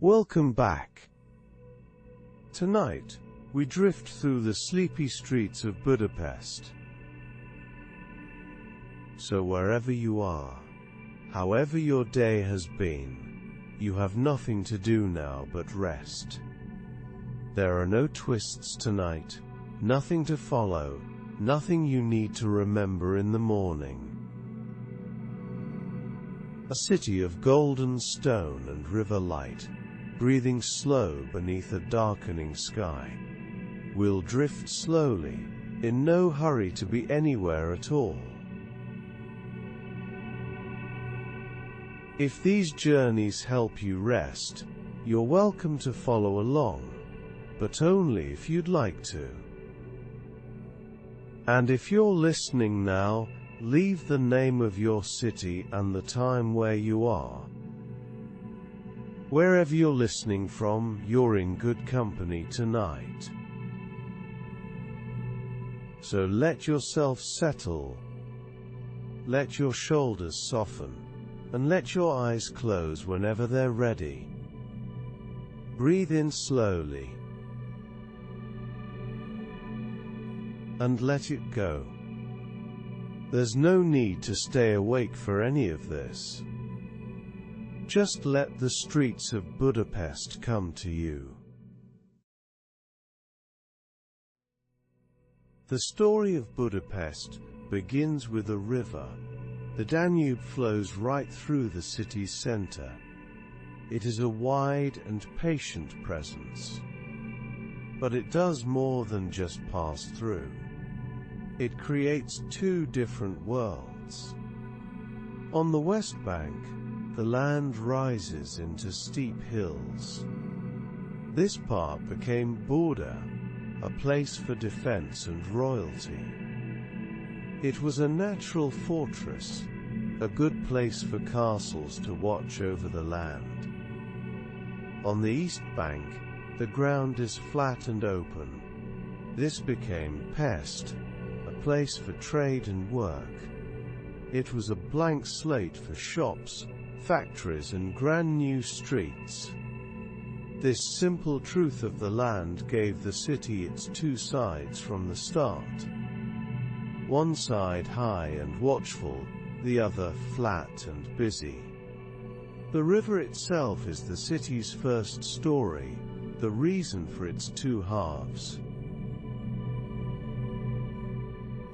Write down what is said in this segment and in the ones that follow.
Welcome back. Tonight, we drift through the sleepy streets of Budapest. So wherever you are, however your day has been, you have nothing to do now but rest. There are no twists tonight, nothing to follow, nothing you need to remember in the morning. A city of golden stone and river light, breathing slow beneath a darkening sky. We'll drift slowly, in no hurry to be anywhere at all. If these journeys help you rest, you're welcome to follow along, but only if you'd like to. And if you're listening now, leave the name of your city and the time where you are. Wherever you're listening from, you're in good company tonight. So let yourself settle, let your shoulders soften, and let your eyes close whenever they're ready. Breathe in slowly, and let it go. There's no need to stay awake for any of this. Just let the streets of Budapest come to you. The story of Budapest begins with a river. The Danube flows right through the city's center. It is a wide and patient presence. But it does more than just pass through. It creates two different worlds. On the west bank, the land rises into steep hills. This part became Buda, a place for defense and royalty. It was a natural fortress, a good place for castles to watch over the land. On the east bank, the ground is flat and open. This became Pest, a place for trade and work. It was a blank slate for shops, factories and grand new streets. This simple truth of the land gave the city its two sides from the start. One side high and watchful, the other flat and busy. The river itself is the city's first story, the reason for its two halves.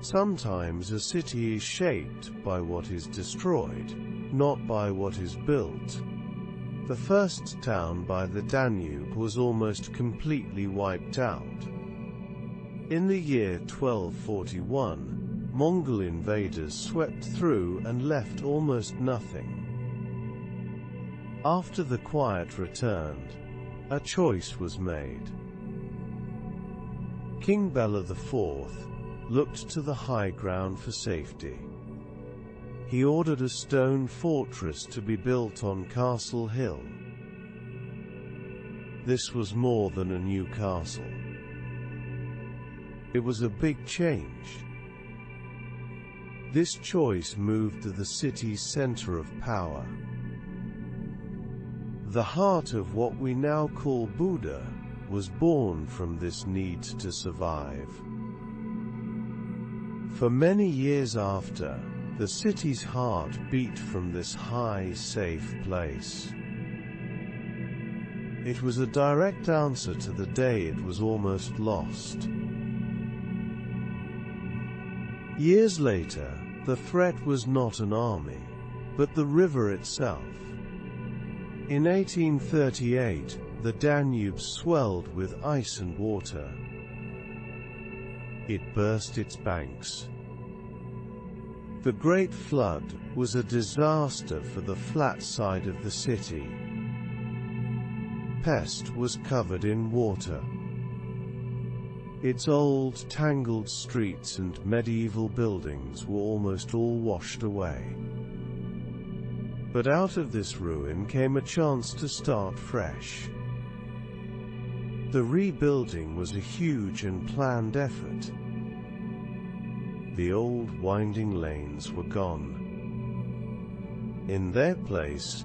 Sometimes a city is shaped by what is destroyed, not by what is built. The first town by the Danube was almost completely wiped out. In the year 1241, Mongol invaders swept through and left almost nothing. After the quiet returned, a choice was made. King Bela IV looked to the high ground for safety. He ordered a stone fortress to be built on Castle Hill. This was more than a new castle. It was a big change. This choice moved to the city's center of power. The heart of what we now call Buda was born from this need to survive. For many years after, the city's heart beat from this high, safe place. It was a direct answer to the day it was almost lost. Years later, the threat was not an army, but the river itself. In 1838, the Danube swelled with ice and water. It burst its banks. The Great Flood was a disaster for the flat side of the city. Pest was covered in water. Its old, tangled streets and medieval buildings were almost all washed away. But out of this ruin came a chance to start fresh. The rebuilding was a huge and planned effort. The old winding lanes were gone. In their place,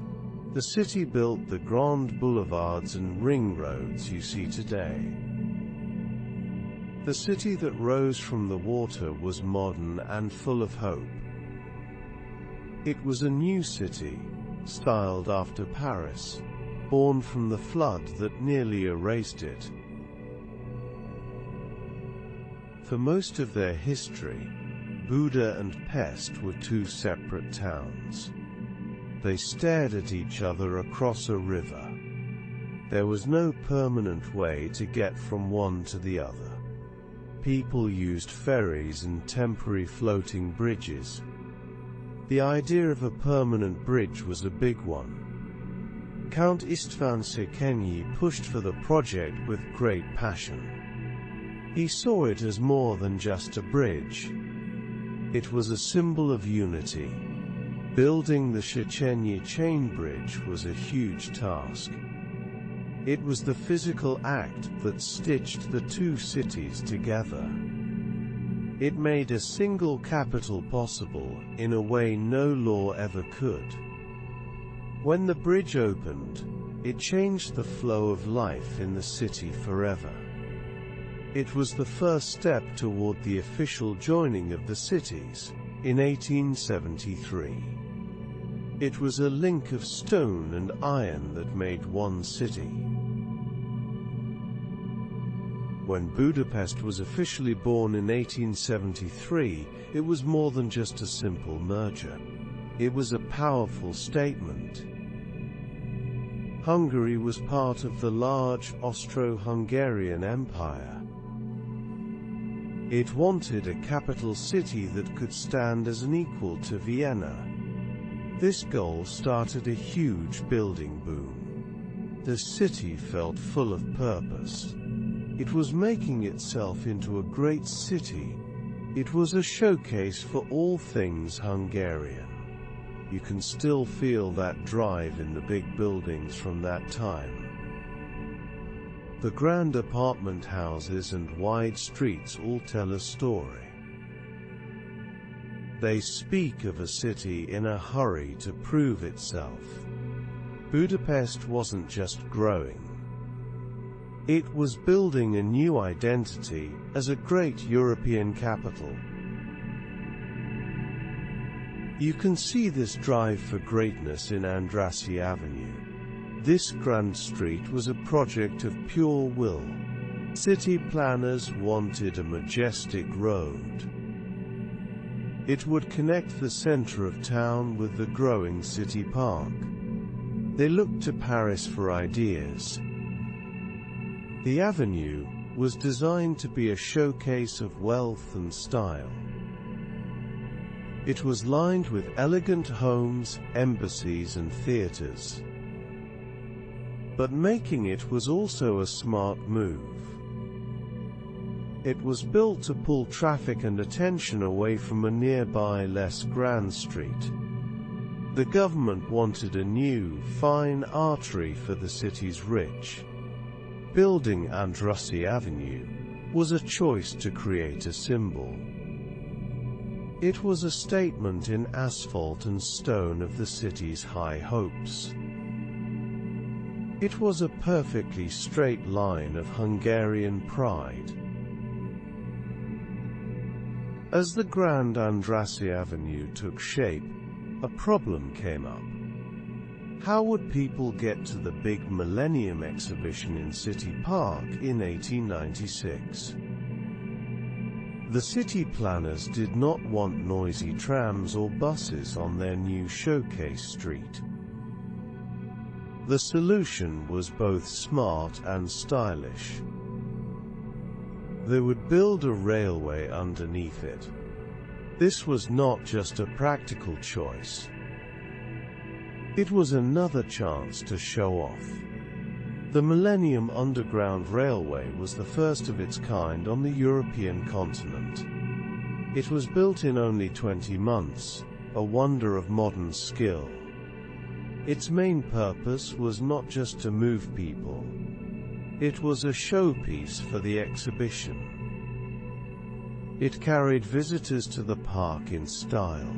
The city built the grand boulevards and ring roads you see today. The city that rose from the water was modern and full of hope. It was a new city, styled after Paris, born from the flood that nearly erased it. For most of their history, Buda and Pest were two separate towns. They stared at each other across a river. There was no permanent way to get from one to the other. People used ferries and temporary floating bridges. The idea of a permanent bridge was a big one. Count Istvan Chimney pushed for the project with great passion. He saw it as more than just a bridge. It was a symbol of unity. Building the Chimney chain bridge was a huge task. It was the physical act that stitched the two cities together. It made a single capital possible in a way no law ever could. When the bridge opened, it changed the flow of life in the city forever. It was the first step toward the official joining of the cities in 1873. It was a link of stone and iron that made one city. When Budapest was officially born in 1873, it was more than just a simple merger. It was a powerful statement. Hungary was part of the large Austro-Hungarian Empire. It wanted a capital city that could stand as an equal to Vienna. This goal started a huge building boom. The city felt full of purpose. It was making itself into a great city. It was a showcase for all things Hungarian. You can still feel that drive in the big buildings from that time. The grand apartment houses and wide streets all tell a story. They speak of a city in a hurry to prove itself. Budapest wasn't just growing. It was building a new identity as a great European capital. You can see this drive for greatness in Andrassy Avenue. This grand street was a project of pure will. City planners wanted a majestic road. It would connect the center of town with the growing city park. They looked to Paris for ideas. The avenue was designed to be a showcase of wealth and style. It was lined with elegant homes, embassies and theaters. But making it was also a smart move. It was built to pull traffic and attention away from a nearby less grand street. The government wanted a new, fine artery for the city's rich. Building Andrassy Avenue was a choice to create a symbol. It was a statement in asphalt and stone of the city's high hopes. It was a perfectly straight line of Hungarian pride. As the grand Andrassy Avenue took shape, a problem came up. How would people get to the big Millennium exhibition in City Park in 1896? The city planners did not want noisy trams or buses on their new showcase street. The solution was both smart and stylish. They would build a railway underneath it. This was not just a practical choice. It was another chance to show off. The Millennium Underground Railway was the first of its kind on the European continent. It was built in only 20 months, a wonder of modern skill. Its main purpose was not just to move people. It was a showpiece for the exhibition. It carried visitors to the park in style.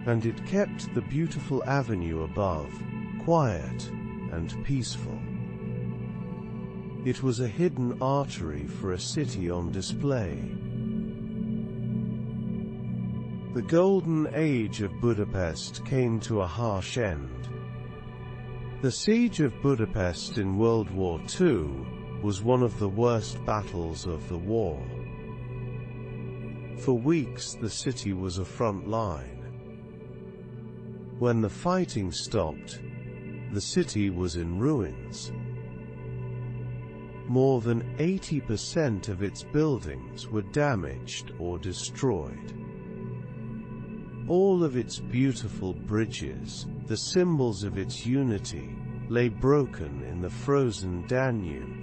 and it kept the beautiful avenue above quiet and peaceful. It was a hidden artery for a city on display. The golden age of Budapest came to a harsh end. The siege of Budapest in World War II was one of the worst battles of the war. For weeks the city was a front line. When the fighting stopped, the city was in ruins. More than 80% of its buildings were damaged or destroyed. All of its beautiful bridges, the symbols of its unity, lay broken in the frozen Danube.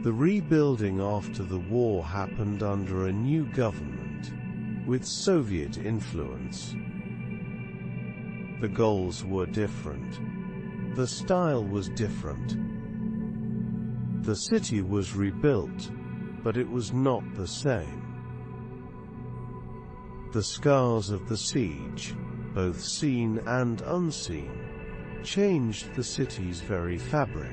The rebuilding after the war happened under a new government, with Soviet influence. The goals were different. The style was different. The city was rebuilt, but it was not the same. The scars of the siege, both seen and unseen, changed the city's very fabric.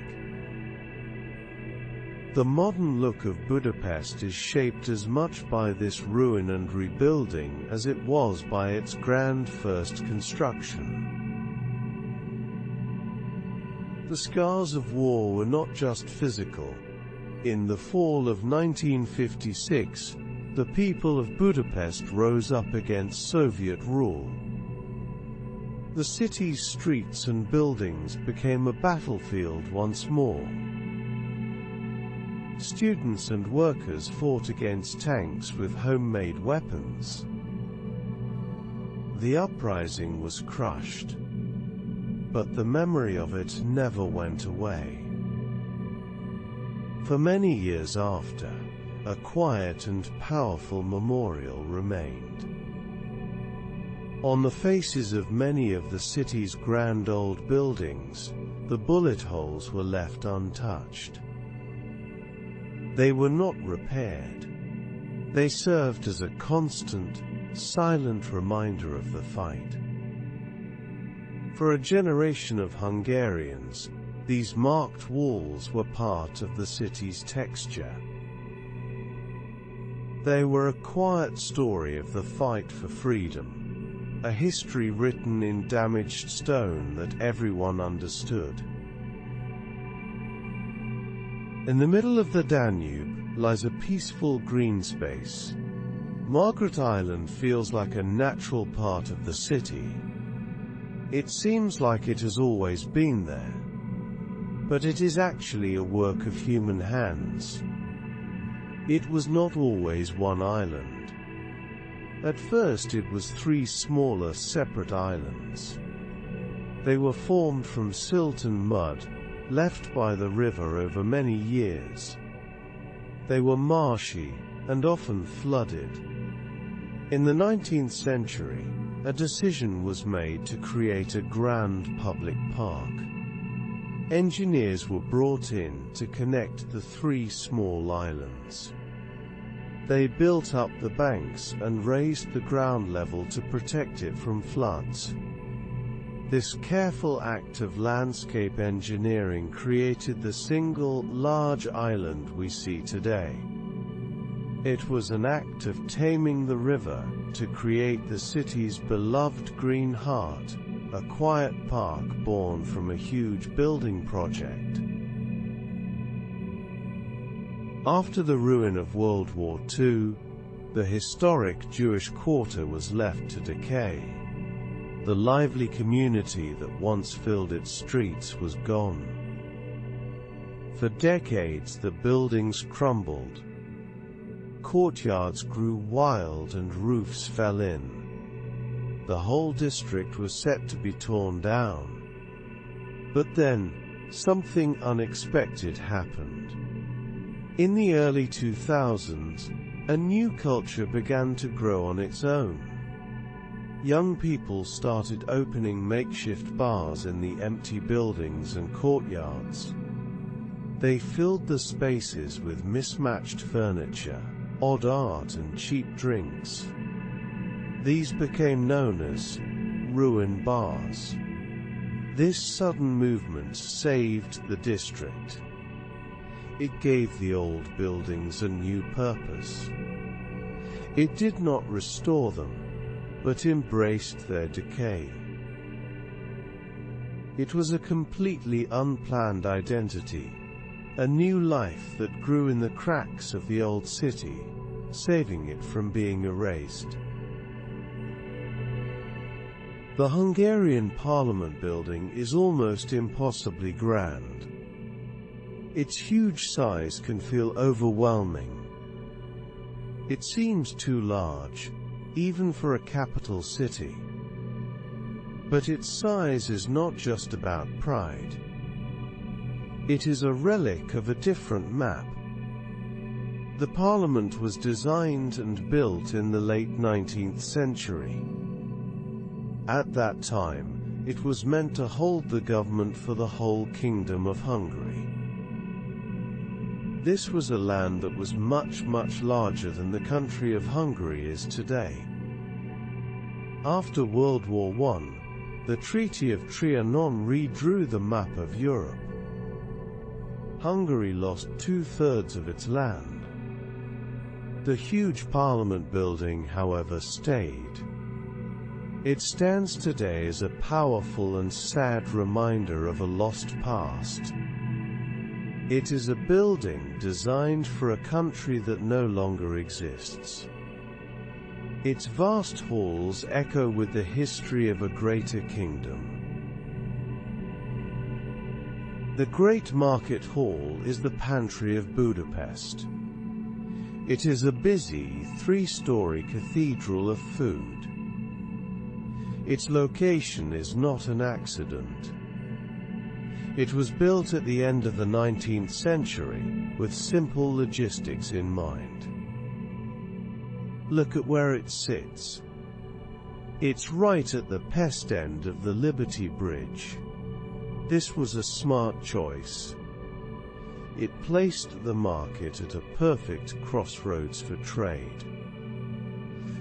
The modern look of Budapest is shaped as much by this ruin and rebuilding as it was by its grand first construction. The scars of war were not just physical. In the fall of 1956, the people of Budapest rose up against Soviet rule. The city's streets and buildings became a battlefield once more. Students and workers fought against tanks with homemade weapons. The uprising was crushed, but the memory of it never went away. For many years after, a quiet and powerful memorial remained. On the faces of many of the city's grand old buildings, the bullet holes were left untouched. They were not repaired. They served as a constant, silent reminder of the fight. For a generation of Hungarians, these marked walls were part of the city's texture. They were a quiet story of the fight for freedom, a history written in damaged stone that everyone understood. In the middle of the Danube lies a peaceful green space. Margaret Island feels like a natural part of the city. It seems like it has always been there. But it is actually a work of human hands. It was not always one island. At first it was 3 smaller separate islands. They were formed from silt and mud, left by the river over many years. They were marshy and often flooded. In the 19th century, a decision was made to create a grand public park. Engineers were brought in to connect the 3 small islands. They built up the banks and raised the ground level to protect it from floods. This careful act of landscape engineering created the single large island we see today. It was an act of taming the river to create the city's beloved Green Heart, a quiet park born from a huge building project. After the ruin of World War II, the historic Jewish quarter was left to decay. The lively community that once filled its streets was gone. For decades the buildings crumbled. Courtyards grew wild and roofs fell in. The whole district was set to be torn down. But then, something unexpected happened. In the early 2000s, a new culture began to grow on its own. Young people started opening makeshift bars in the empty buildings and courtyards. They filled the spaces with mismatched furniture, odd art and cheap drinks. These became known as ruin bars. This sudden movement saved the district. It gave the old buildings a new purpose. It did not restore them, but embraced their decay. It was a completely unplanned identity, a new life that grew in the cracks of the old city, saving it from being erased. The Hungarian Parliament building is almost impossibly grand. Its huge size can feel overwhelming. It seems too large, even for a capital city. But its size is not just about pride. It is a relic of a different map. The Parliament was designed and built in the late 19th century. At that time, it was meant to hold the government for the whole Kingdom of Hungary. This was a land that was much larger than the country of Hungary is today. After World War I, the Treaty of Trianon redrew the map of Europe. Hungary lost 2/3 of its land. The huge Parliament building, however, stayed. It stands today as a powerful and sad reminder of a lost past. It is a building designed for a country that no longer exists. Its vast halls echo with the history of a greater kingdom. The Great Market Hall is the pantry of Budapest. It is a busy, 3-story cathedral of food. Its location is not an accident. It was built at the end of the 19th century, with simple logistics in mind. Look at where it sits. It's right at the Pest end of the Liberty Bridge. This was a smart choice. It placed the market at a perfect crossroads for trade.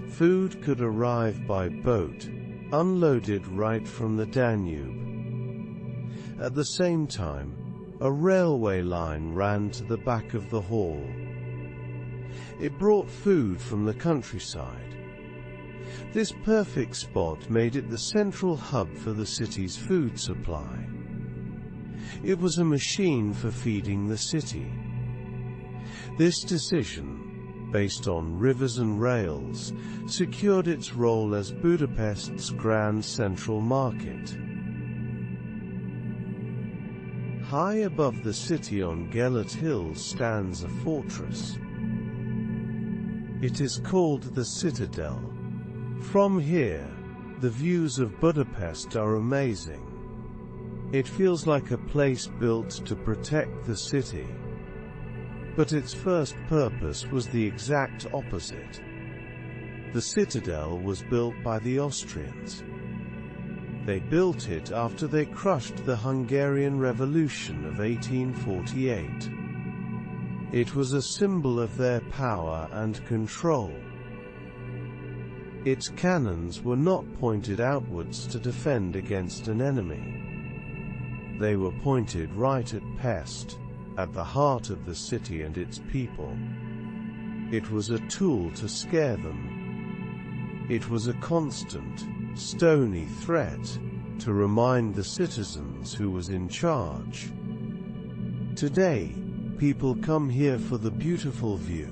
Food could arrive by boat, unloaded right from the Danube. At the same time, a railway line ran to the back of the hall. It brought food from the countryside. This perfect spot made it the central hub for the city's food supply. It was a machine for feeding the city. This decision, based on rivers and rails, secured its role as Budapest's grand central market. High above the city on Gellert Hill stands a fortress. It is called the Citadel. From here, the views of Budapest are amazing. It feels like a place built to protect the city. But its first purpose was the exact opposite. The citadel was built by the Austrians. They built it after they crushed the Hungarian Revolution of 1848. It was a symbol of their power and control. Its cannons were not pointed outwards to defend against an enemy. They were pointed right at Pest, at the heart of the city and its people. It was a tool to scare them. It was a constant, stony threat to remind the citizens who was in charge. Today, people come here for the beautiful view.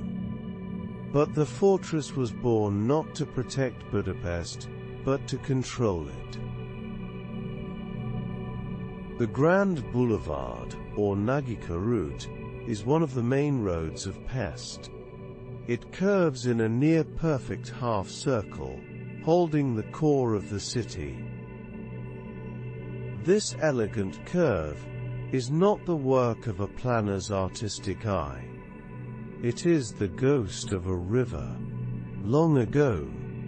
But the fortress was born not to protect Budapest, but to control it. The Grand Boulevard, or Nagyka route, is one of the main roads of Pest. It curves in a near-perfect half-circle, holding the core of the city. This elegant curve is not the work of a planner's artistic eye. It is the ghost of a river. Long ago,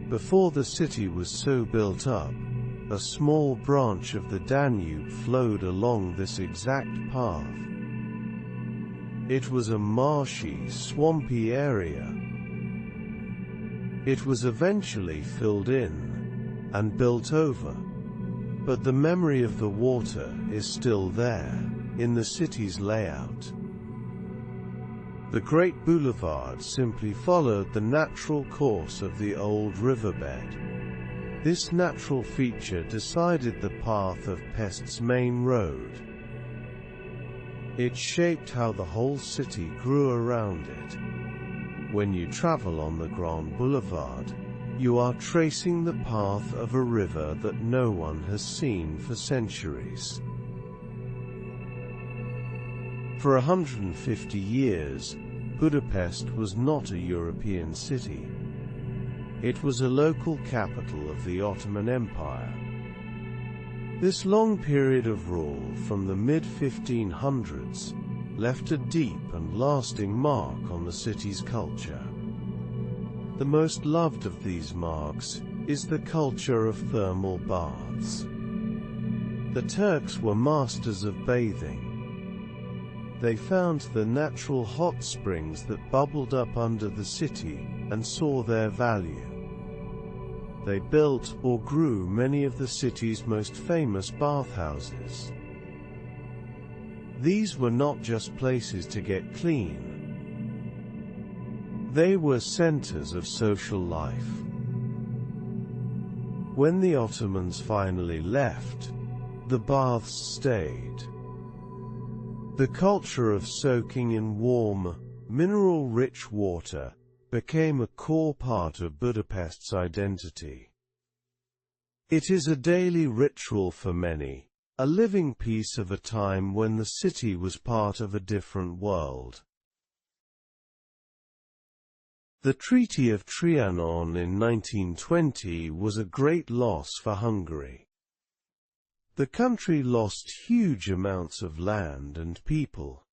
before the city was so built up, a small branch of the Danube flowed along this exact path. It was a marshy, swampy area. It was eventually filled in and built over, but the memory of the water is still there in the city's layout. The Great Boulevard simply followed the natural course of the old riverbed. This natural feature decided the path of Pest's main road. It shaped how the whole city grew around it. When you travel on the Grand Boulevard, you are tracing the path of a river that no one has seen for centuries. For 150 years, Budapest was not a European city. It was a local capital of the Ottoman Empire. This long period of rule from the mid-1500s left a deep and lasting mark on the city's culture. The most loved of these marks is the culture of thermal baths. The Turks were masters of bathing. They found the natural hot springs that bubbled up under the city and saw their value. They built or grew many of the city's most famous bathhouses. These were not just places to get clean. They were centers of social life. When the Ottomans finally left, the baths stayed. The culture of soaking in warm, mineral-rich water became a core part of Budapest's identity. It is a daily ritual for many, a living piece of a time when the city was part of a different world. The Treaty of Trianon in 1920 was a great loss for Hungary. The country lost huge amounts of land and people.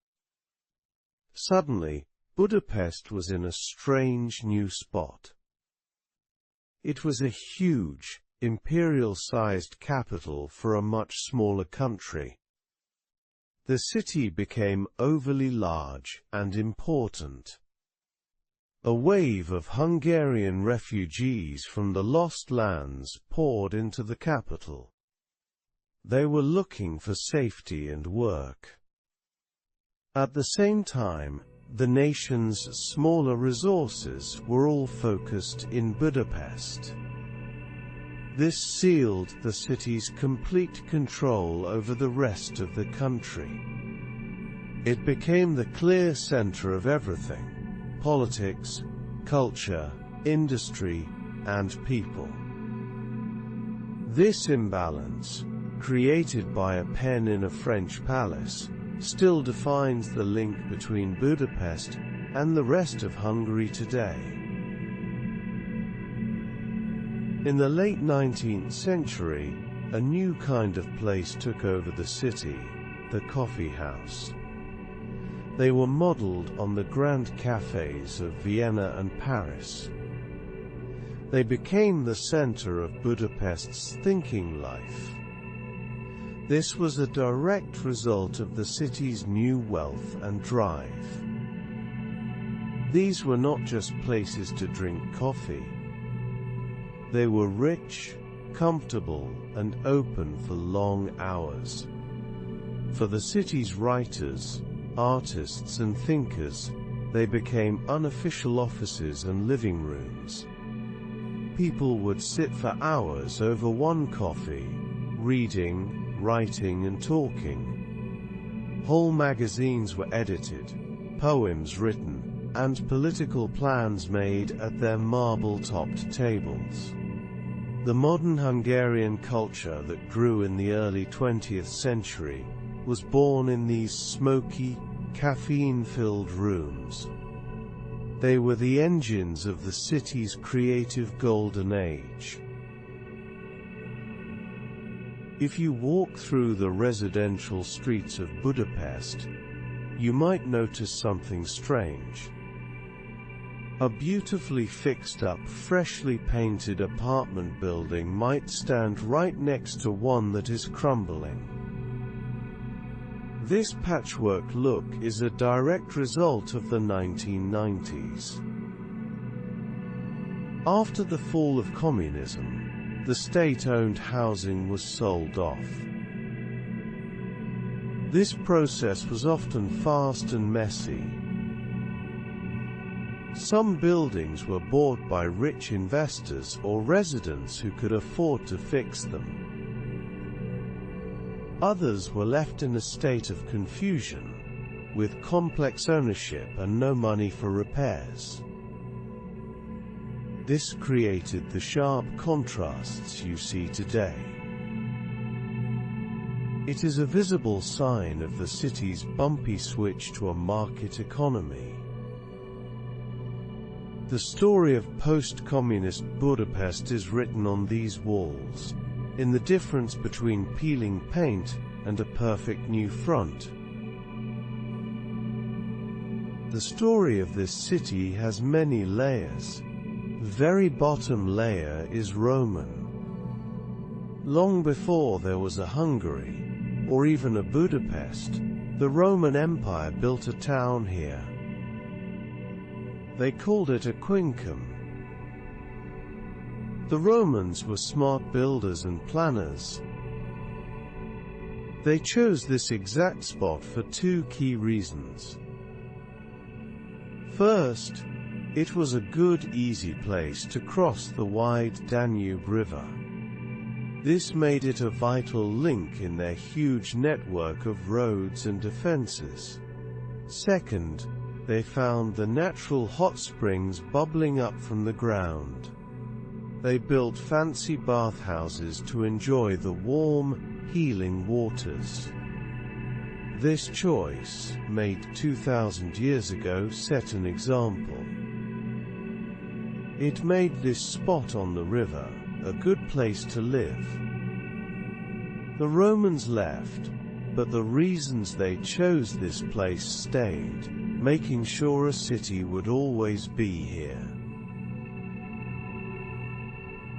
Suddenly, Budapest was in a strange new spot. It was a huge, imperial-sized capital for a much smaller country. The city became overly large and important. A wave of Hungarian refugees from the Lost Lands poured into the capital. They were looking for safety and work. At the same time, the nation's smaller resources were all focused in Budapest. This sealed the city's complete control over the rest of the country. It became the clear center of everything: politics, culture, industry, and people. This imbalance, created by a pen in a French palace, still defines the link between Budapest and the rest of Hungary today. In the late 19th century, a new kind of place took over the city: the coffee house. They were modeled on the grand cafes of Vienna and Paris. They became the center of Budapest's thinking life. This was a direct result of the city's new wealth and drive. These were not just places to drink coffee. They were rich, comfortable, and open for long hours. For the city's writers, artists, and thinkers, they became unofficial offices and living rooms. People would sit for hours over one coffee, reading, writing, and talking. Whole magazines were edited, poems written, and political plans made at their marble-topped tables. The modern Hungarian culture that grew in the early 20th century was born in these smoky, caffeine-filled rooms. They were the engines of the city's creative golden age. If you walk through the residential streets of Budapest, you might notice something strange. A beautifully fixed-up, freshly painted apartment building might stand right next to one that is crumbling. This patchwork look is a direct result of the 1990s. After the fall of communism, the state-owned housing was sold off. This process was often fast and messy. Some buildings were bought by rich investors or residents who could afford to fix them. Others were left in a state of confusion, with complex ownership and no money for repairs. This created the sharp contrasts you see today. It is a visible sign of the city's bumpy switch to a market economy. The story of post-communist Budapest is written on these walls, in the difference between peeling paint and a perfect new front. The story of this city has many layers. The very bottom layer is Roman. Long before there was a Hungary, or even a Budapest, the Roman Empire built a town here. They called it a quincum. The Romans were smart builders and planners. They chose this exact spot for two key reasons. First, it was a good, easy place to cross the wide Danube River. This made it a vital link in their huge network of roads and defenses. Second, they found the natural hot springs bubbling up from the ground. They built fancy bathhouses to enjoy the warm, healing waters. This choice, made 2,000 years ago, set an example. It made this spot on the river a good place to live. The Romans left, but the reasons they chose this place stayed, making sure a city would always be here.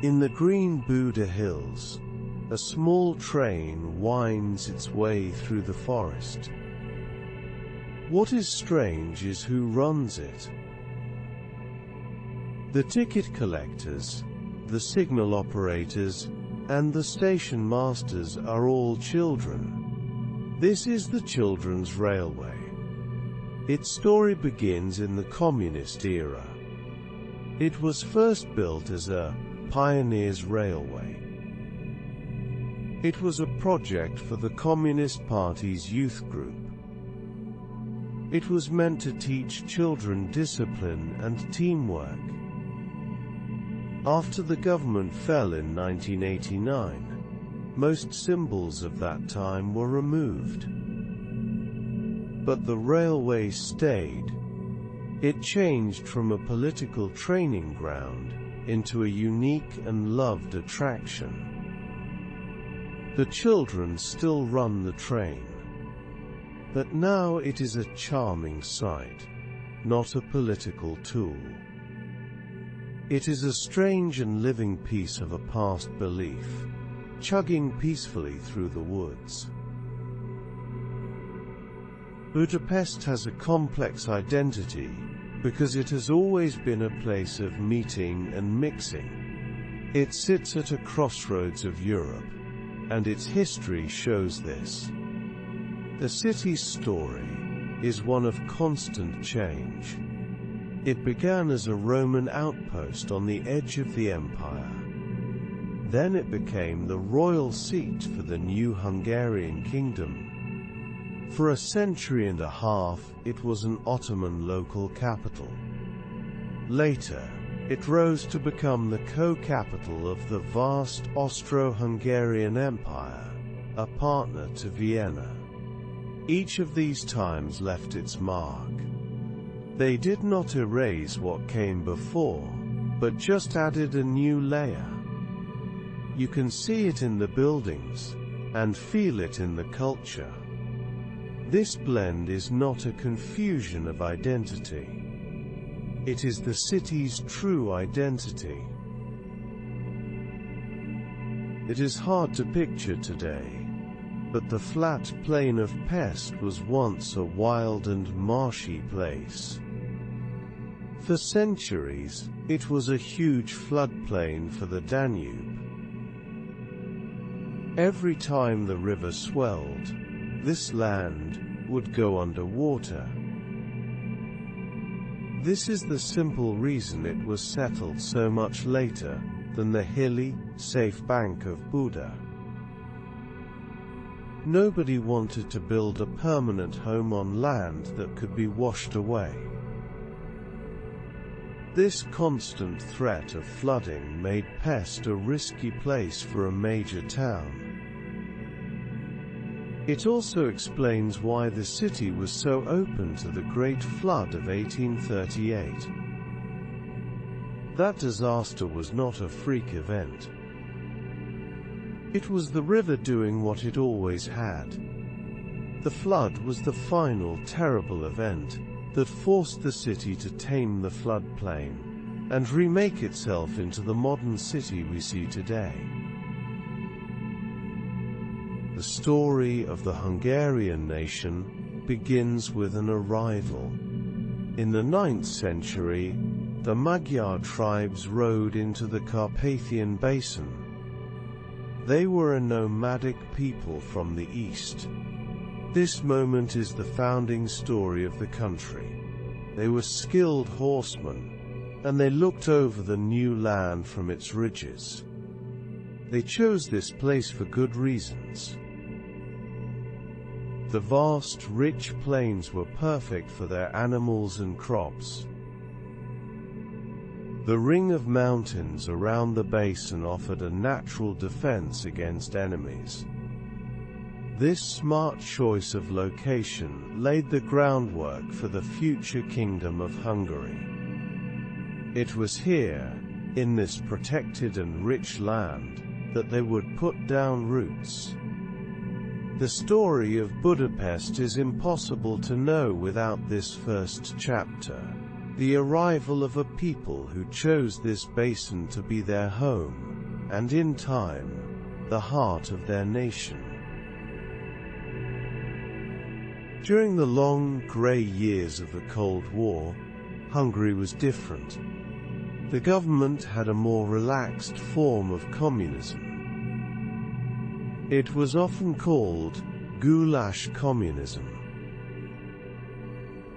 In the green Buda Hills, a small train winds its way through the forest. What is strange is who runs it. The ticket collectors, the signal operators, and the station masters are all children. This is the Children's Railway. Its story begins in the communist era. It was first built as a Pioneers' Railway. It was a project for the Communist Party's youth group. It was meant to teach children discipline and teamwork. After the government fell in 1989, most symbols of that time were removed. But the railway stayed. It changed from a political training ground into a unique and loved attraction. The children still run the train. But now it is a charming sight, not a political tool. It is a strange and living piece of a past belief, chugging peacefully through the woods. Budapest has a complex identity because it has always been a place of meeting and mixing. It sits at a crossroads of Europe, and its history shows this. The city's story is one of constant change. It began as a Roman outpost on the edge of the empire. Then it became the royal seat for the new Hungarian kingdom. For a century and a half, it was an Ottoman local capital. Later, it rose to become the co-capital of the vast Austro-Hungarian Empire, a partner to Vienna. Each of these times left its mark. They did not erase what came before, but just added a new layer. You can see it in the buildings, and feel it in the culture. This blend is not a confusion of identity. It is the city's true identity. It is hard to picture today, but the flat plain of Pest was once a wild and marshy place. For centuries, it was a huge floodplain for the Danube. Every time the river swelled, this land would go underwater. This is the simple reason it was settled so much later than the hilly, safe bank of Buda. Nobody wanted to build a permanent home on land that could be washed away. This constant threat of flooding made Pest a risky place for a major town. It also explains why the city was so open to the Great Flood of 1838. That disaster was not a freak event. It was the river doing what it always had. The flood was the final terrible event that forced the city to tame the floodplain and remake itself into the modern city we see today. The story of the Hungarian nation begins with an arrival. In the 9th century, the Magyar tribes rode into the Carpathian Basin. They were a nomadic people from the east. This moment is the founding story of the country. They were skilled horsemen, and they looked over the new land from its ridges. They chose this place for good reasons. The vast, rich plains were perfect for their animals and crops. The ring of mountains around the basin offered a natural defense against enemies. This smart choice of location laid the groundwork for the future Kingdom of Hungary. It was here, in this protected and rich land, that they would put down roots. The story of Budapest is impossible to know without this first chapter, the arrival of a people who chose this basin to be their home, and in time, the heart of their nation. During the long, grey years of the Cold War, Hungary was different. The government had a more relaxed form of communism. It was often called goulash communism.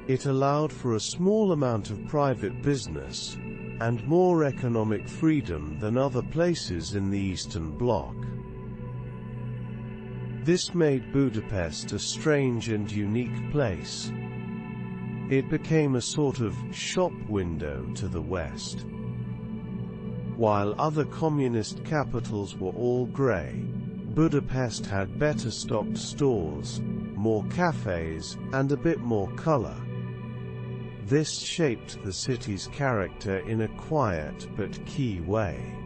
It allowed for a small amount of private business and more economic freedom than other places in the Eastern Bloc. This made Budapest a strange and unique place. It became a sort of shop window to the West. While other communist capitals were all grey, Budapest had better stocked stores, more cafes, and a bit more color. This shaped the city's character in a quiet but key way.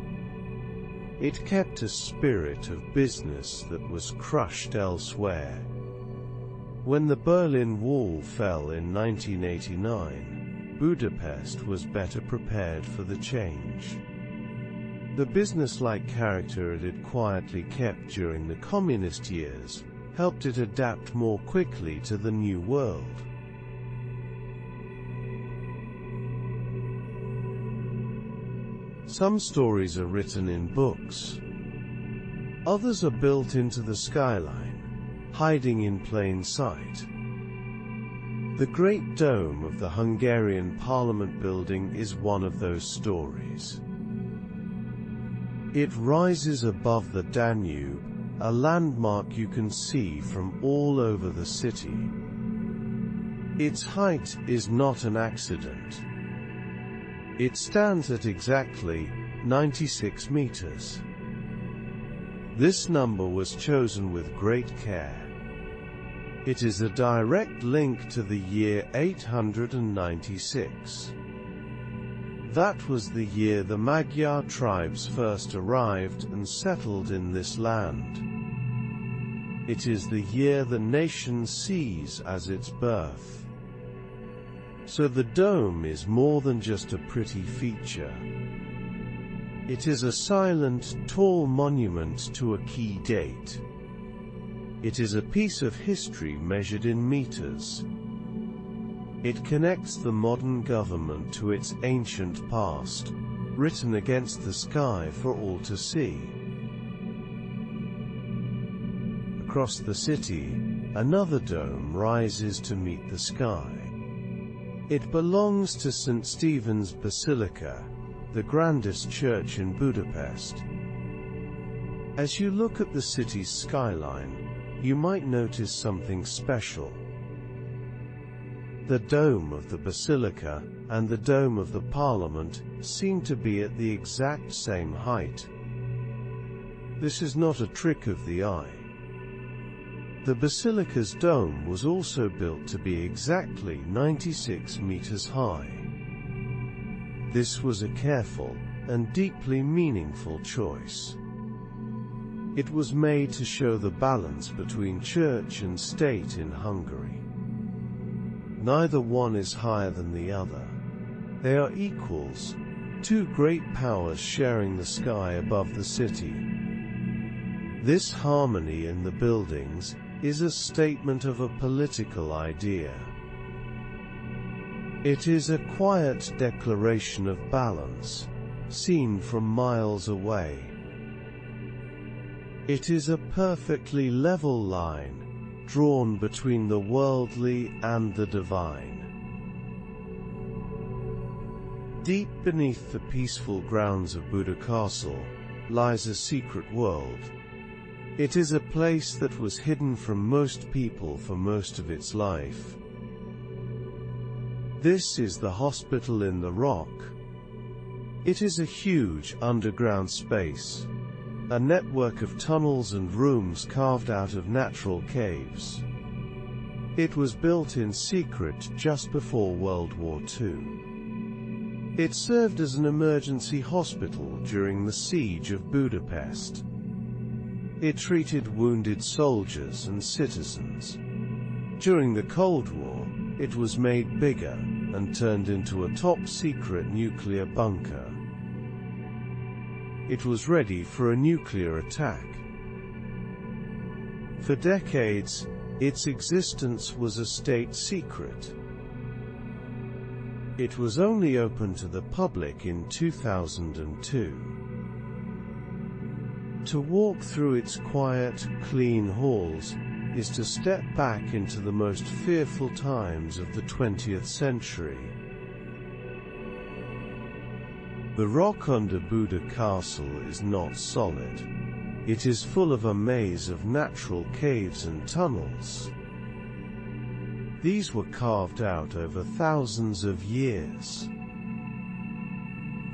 It kept a spirit of business that was crushed elsewhere. When the Berlin Wall fell in 1989, Budapest was better prepared for the change. The business-like character it had quietly kept during the communist years helped it adapt more quickly to the new world. Some stories are written in books. Others are built into the skyline, hiding in plain sight. The Great Dome of the Hungarian Parliament building is one of those stories. It rises above the Danube, a landmark you can see from all over the city. Its height is not an accident. It stands at exactly 96 meters. This number was chosen with great care. It is a direct link to the year 896. That was the year the Magyar tribes first arrived and settled in this land. It is the year the nation sees as its birth. So the dome is more than just a pretty feature. It is a silent, tall monument to a key date. It is a piece of history measured in meters. It connects the modern government to its ancient past, written against the sky for all to see. Across the city, another dome rises to meet the sky. It belongs to St. Stephen's Basilica, the grandest church in Budapest. As you look at the city's skyline, you might notice something special. The dome of the Basilica and the dome of the Parliament seem to be at the exact same height. This is not a trick of the eye. The Basilica's dome was also built to be exactly 96 meters high. This was a careful and deeply meaningful choice. It was made to show the balance between church and state in Hungary. Neither one is higher than the other. They are equals, two great powers sharing the sky above the city. This harmony in the buildings is a statement of a political idea. It is a quiet declaration of balance, seen from miles away. It is a perfectly level line, drawn between the worldly and the divine. Deep beneath the peaceful grounds of Buda Castle lies a secret world. It is a place that was hidden from most people for most of its life. This is the hospital in the rock. It is a huge underground space, a network of tunnels and rooms carved out of natural caves. It was built in secret just before World War II. It served as an emergency hospital during the siege of Budapest. It treated wounded soldiers and citizens. During the Cold War, it was made bigger and turned into a top-secret nuclear bunker. It was ready for a nuclear attack. For decades, its existence was a state secret. It was only open to the public in 2002. To walk through its quiet, clean halls is to step back into the most fearful times of the 20th century. The rock under Buda Castle is not solid. It is full of a maze of natural caves and tunnels. These were carved out over thousands of years.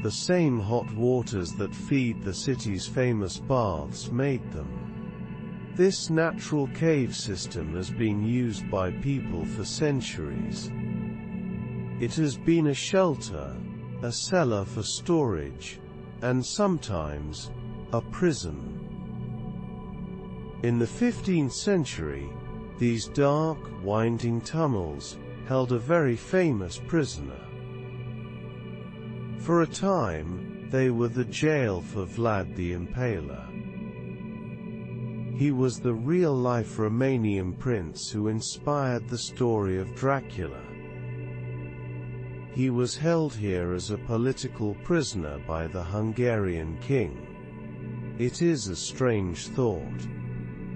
The same hot waters that feed the city's famous baths made them. This natural cave system has been used by people for centuries. It has been a shelter, a cellar for storage, and sometimes, a prison. In the 15th century, these dark, winding tunnels held a very famous prisoner. For a time, they were the jail for Vlad the Impaler. He was the real-life Romanian prince who inspired the story of Dracula. He was held here as a political prisoner by the Hungarian king. It is a strange thought.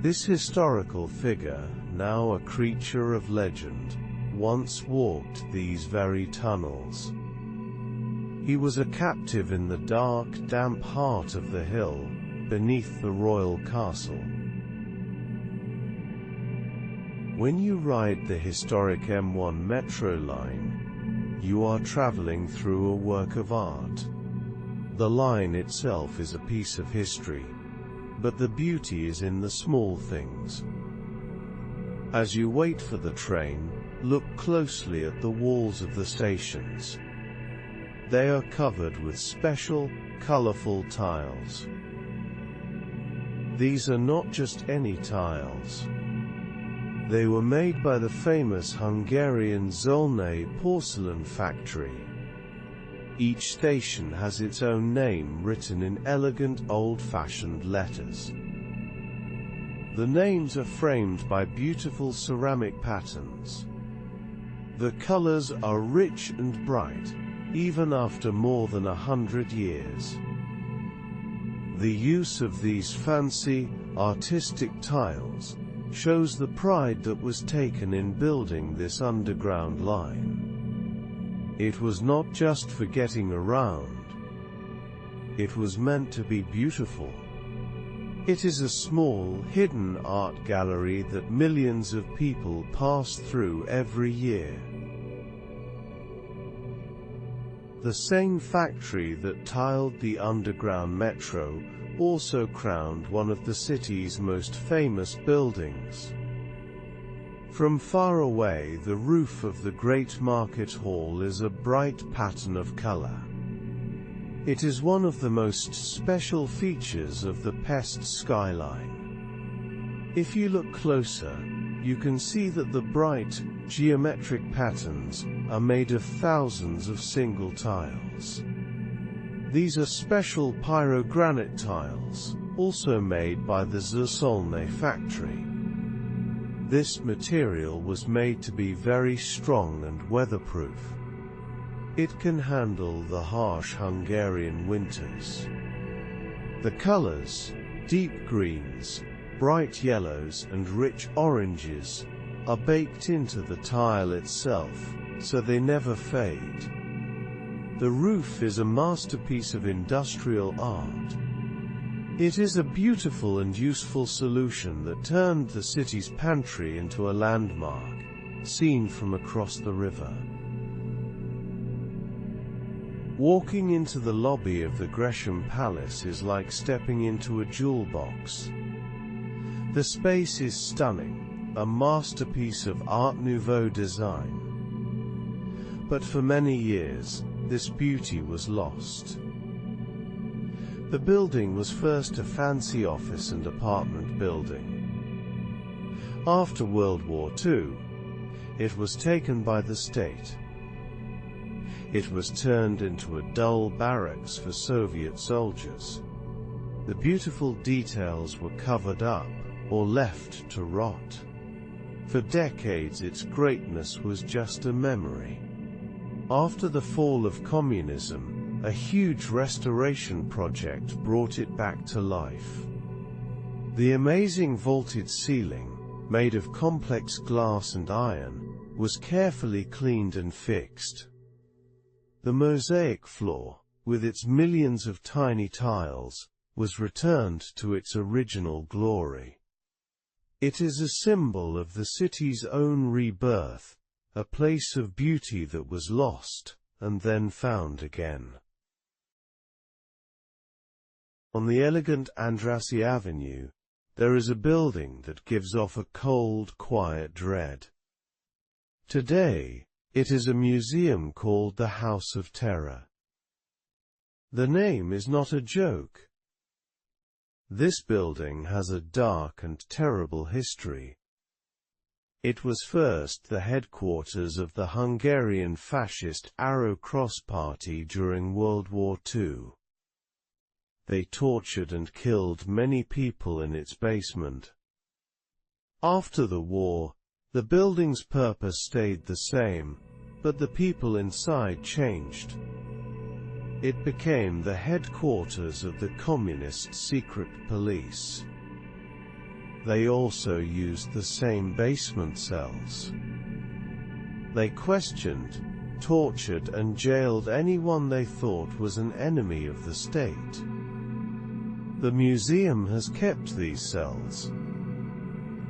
This historical figure, now a creature of legend, once walked these very tunnels. He was a captive in the dark, damp heart of the hill, beneath the royal castle. When you ride the historic M1 metro line, you are traveling through a work of art. The line itself is a piece of history, but the beauty is in the small things. As you wait for the train, look closely at the walls of the stations. They are covered with special, colorful tiles. These are not just any tiles. They were made by the famous Hungarian Zolnay porcelain factory. Each station has its own name written in elegant old-fashioned letters. The names are framed by beautiful ceramic patterns. The colors are rich and bright, even after more than 100 years. The use of these fancy, artistic tiles shows the pride that was taken in building this underground line. It was not just for getting around. It was meant to be beautiful. It is a small, hidden art gallery that millions of people pass through every year. The same factory that tiled the underground metro also crowned one of the city's most famous buildings. From far away, the roof of the Great Market Hall is a bright pattern of color. It is one of the most special features of the Pest skyline. If you look closer, you can see that the bright, geometric patterns are made of thousands of single tiles. These are special pyrogranite tiles, also made by the Zsolnay factory. This material was made to be very strong and weatherproof. It can handle the harsh Hungarian winters. The colors, deep greens, bright yellows and rich oranges, are baked into the tile itself, so they never fade. The roof is a masterpiece of industrial art. It is a beautiful and useful solution that turned the city's pantry into a landmark, seen from across the river. Walking into the lobby of the Gresham Palace is like stepping into a jewel box. The space is stunning, a masterpiece of Art Nouveau design. But for many years, this beauty was lost. The building was first a fancy office and apartment building. After World War II, it was taken by the state. It was turned into a dull barracks for Soviet soldiers. The beautiful details were covered up, or left to rot. For decades its greatness was just a memory. After the fall of communism, a huge restoration project brought it back to life. The amazing vaulted ceiling, made of complex glass and iron, was carefully cleaned and fixed. The mosaic floor, with its millions of tiny tiles, was returned to its original glory. It is a symbol of the city's own rebirth, a place of beauty that was lost, and then found again. On the elegant Andrassy Avenue, there is a building that gives off a cold, quiet dread. Today, it is a museum called the House of Terror. The name is not a joke. This building has a dark and terrible history. It was first the headquarters of the Hungarian fascist Arrow Cross Party during World War II. They tortured and killed many people in its basement. After the war, the building's purpose stayed the same, but the people inside changed. It became the headquarters of the communist secret police. They also used the same basement cells. They questioned, tortured and jailed anyone they thought was an enemy of the state. The museum has kept these cells.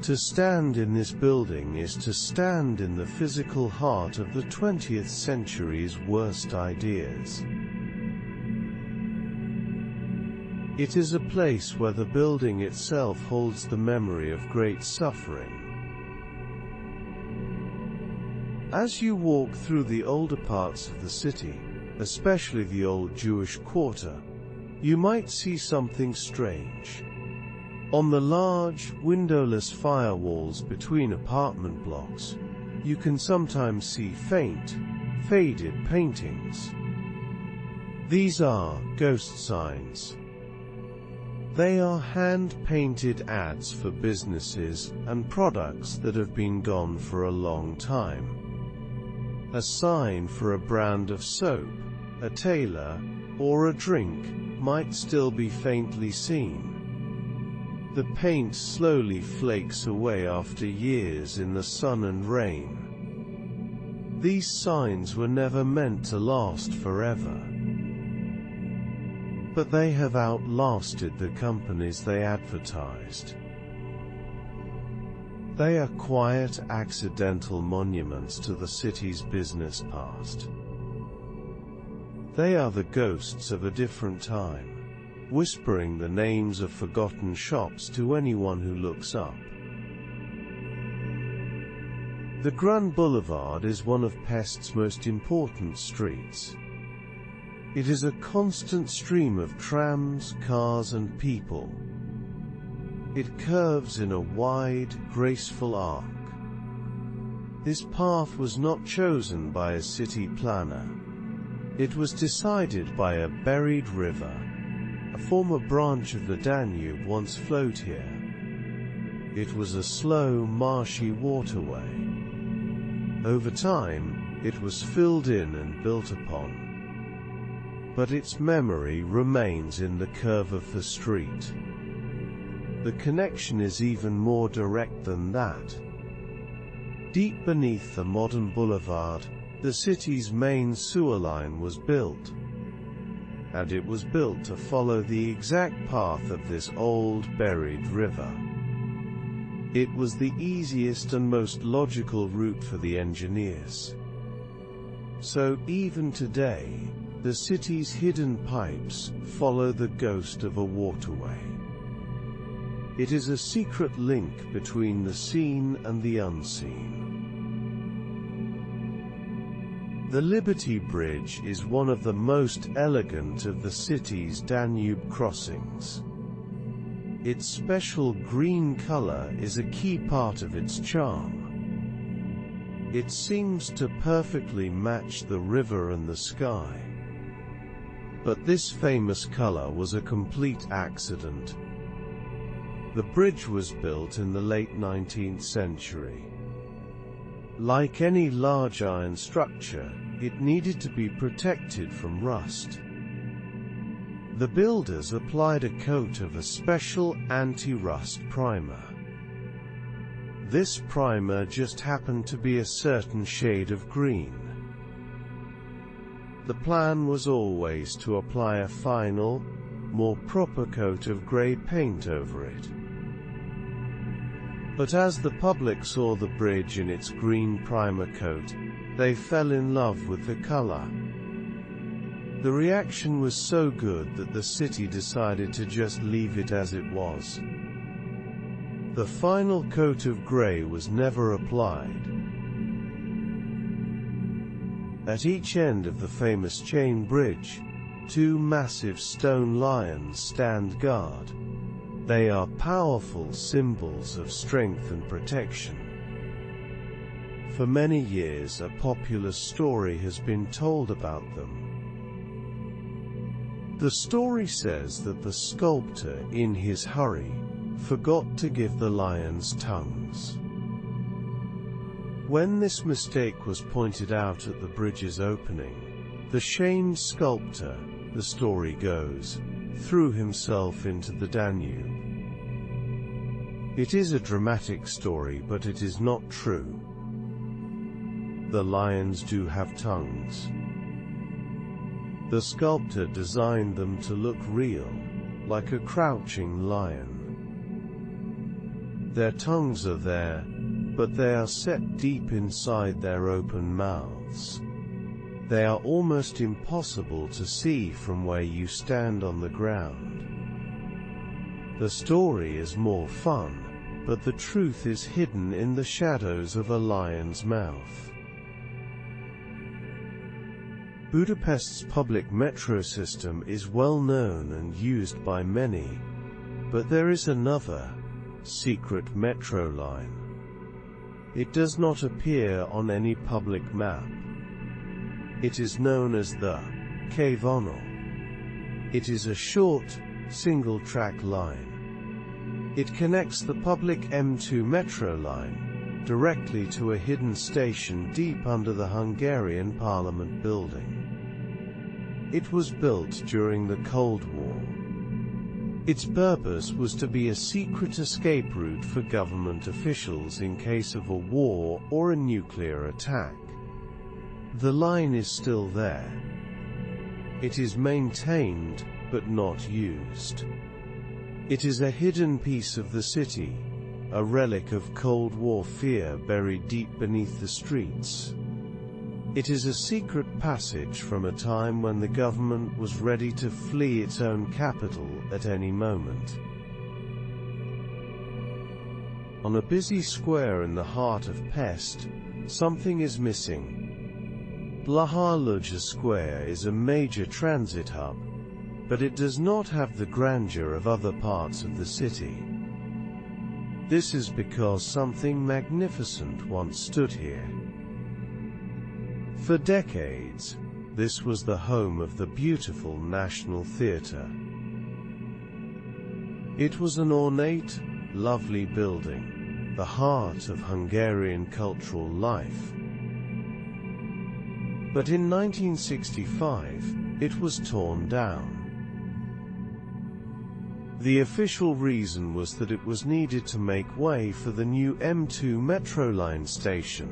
To stand in this building is to stand in the physical heart of the 20th century's worst ideas. It is a place where the building itself holds the memory of great suffering. As you walk through the older parts of the city, especially the old Jewish quarter, you might see something strange. On the large, windowless firewalls between apartment blocks, you can sometimes see faint, faded paintings. These are ghost signs. They are hand-painted ads for businesses and products that have been gone for a long time. A sign for a brand of soap, a tailor, or a drink might still be faintly seen. The paint slowly flakes away after years in the sun and rain. These signs were never meant to last forever. But they have outlasted the companies they advertised. They are quiet, accidental monuments to the city's business past. They are the ghosts of a different time, whispering the names of forgotten shops to anyone who looks up. The Grand Boulevard is one of Pest's most important streets. It is a constant stream of trams, cars and people. It curves in a wide, graceful arc. This path was not chosen by a city planner. It was decided by a buried river. A former branch of the Danube once flowed here. It was a slow, marshy waterway. Over time, it was filled in and built upon. But its memory remains in the curve of the street. The connection is even more direct than that. Deep beneath the modern boulevard, the city's main sewer line was built. And it was built to follow the exact path of this old, buried river. It was the easiest and most logical route for the engineers. So, even today, the city's hidden pipes follow the ghost of a waterway. It is a secret link between the seen and the unseen. The Liberty Bridge is one of the most elegant of the city's Danube crossings. Its special green color is a key part of its charm. It seems to perfectly match the river and the sky. But this famous color was a complete accident. The bridge was built in the late 19th century. Like any large iron structure, it needed to be protected from rust. The builders applied a coat of a special anti-rust primer. This primer just happened to be a certain shade of green. The plan was always to apply a final, more proper coat of grey paint over it. But as the public saw the bridge in its green primer coat, they fell in love with the color. The reaction was so good that the city decided to just leave it as it was. The final coat of grey was never applied. At each end of the famous chain bridge, two massive stone lions stand guard. They are powerful symbols of strength and protection. For many years, a popular story has been told about them. The story says that the sculptor, in his hurry, forgot to give the lions tongues. When this mistake was pointed out at the bridge's opening, the shamed sculptor, the story goes, threw himself into the Danube. It is a dramatic story, but it is not true. The lions do have tongues. The sculptor designed them to look real, like a crouching lion. Their tongues are there, but they are set deep inside their open mouths. They are almost impossible to see from where you stand on the ground. The story is more fun, but the truth is hidden in the shadows of a lion's mouth. Budapest's public metro system is well known and used by many, but there is another, secret metro line. It does not appear on any public map. It is known as the Kavonal. It is a short, single-track line. It connects the public M2 metro line, directly to a hidden station deep under the Hungarian Parliament building. It was built during the Cold War. Its purpose was to be a secret escape route for government officials in case of a war or a nuclear attack. The line is still there. It is maintained, but not used. It is a hidden piece of the city, a relic of Cold War fear buried deep beneath the streets. It is a secret passage from a time when the government was ready to flee its own capital at any moment. On a busy square in the heart of Pest, something is missing. Blaha Luja Square is a major transit hub, but it does not have the grandeur of other parts of the city. This is because something magnificent once stood here. For decades, this was the home of the beautiful National Theatre. It was an ornate, lovely building, the heart of Hungarian cultural life. But in 1965, it was torn down. The official reason was that it was needed to make way for the new M2 Metro line station.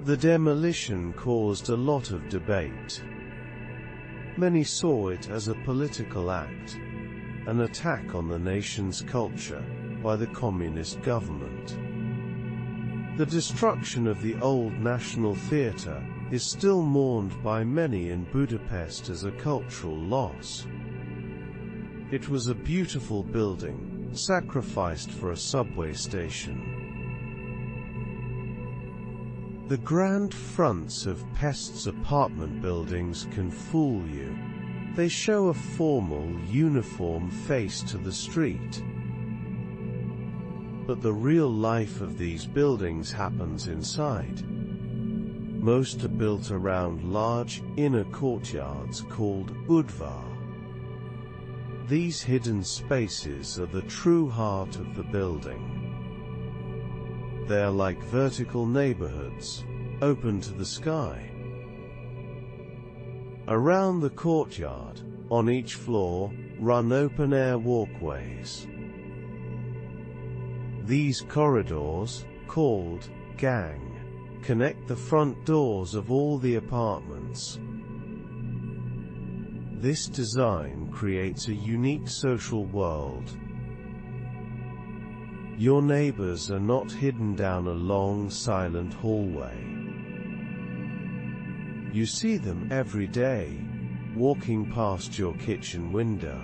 The demolition caused a lot of debate. Many saw it as a political act, an attack on the nation's culture by the communist government. The destruction of the old National Theatre is still mourned by many in Budapest as a cultural loss. It was a beautiful building, sacrificed for a subway station. The grand fronts of Pest's apartment buildings can fool you. They show a formal, uniform face to the street. But the real life of these buildings happens inside. Most are built around large, inner courtyards called udvar. These hidden spaces are the true heart of the building. They are like vertical neighborhoods, open to the sky. Around the courtyard, on each floor, run open-air walkways. These corridors, called gang, connect the front doors of all the apartments. This design creates a unique social world. Your neighbors are not hidden down a long, silent hallway. You see them every day, walking past your kitchen window.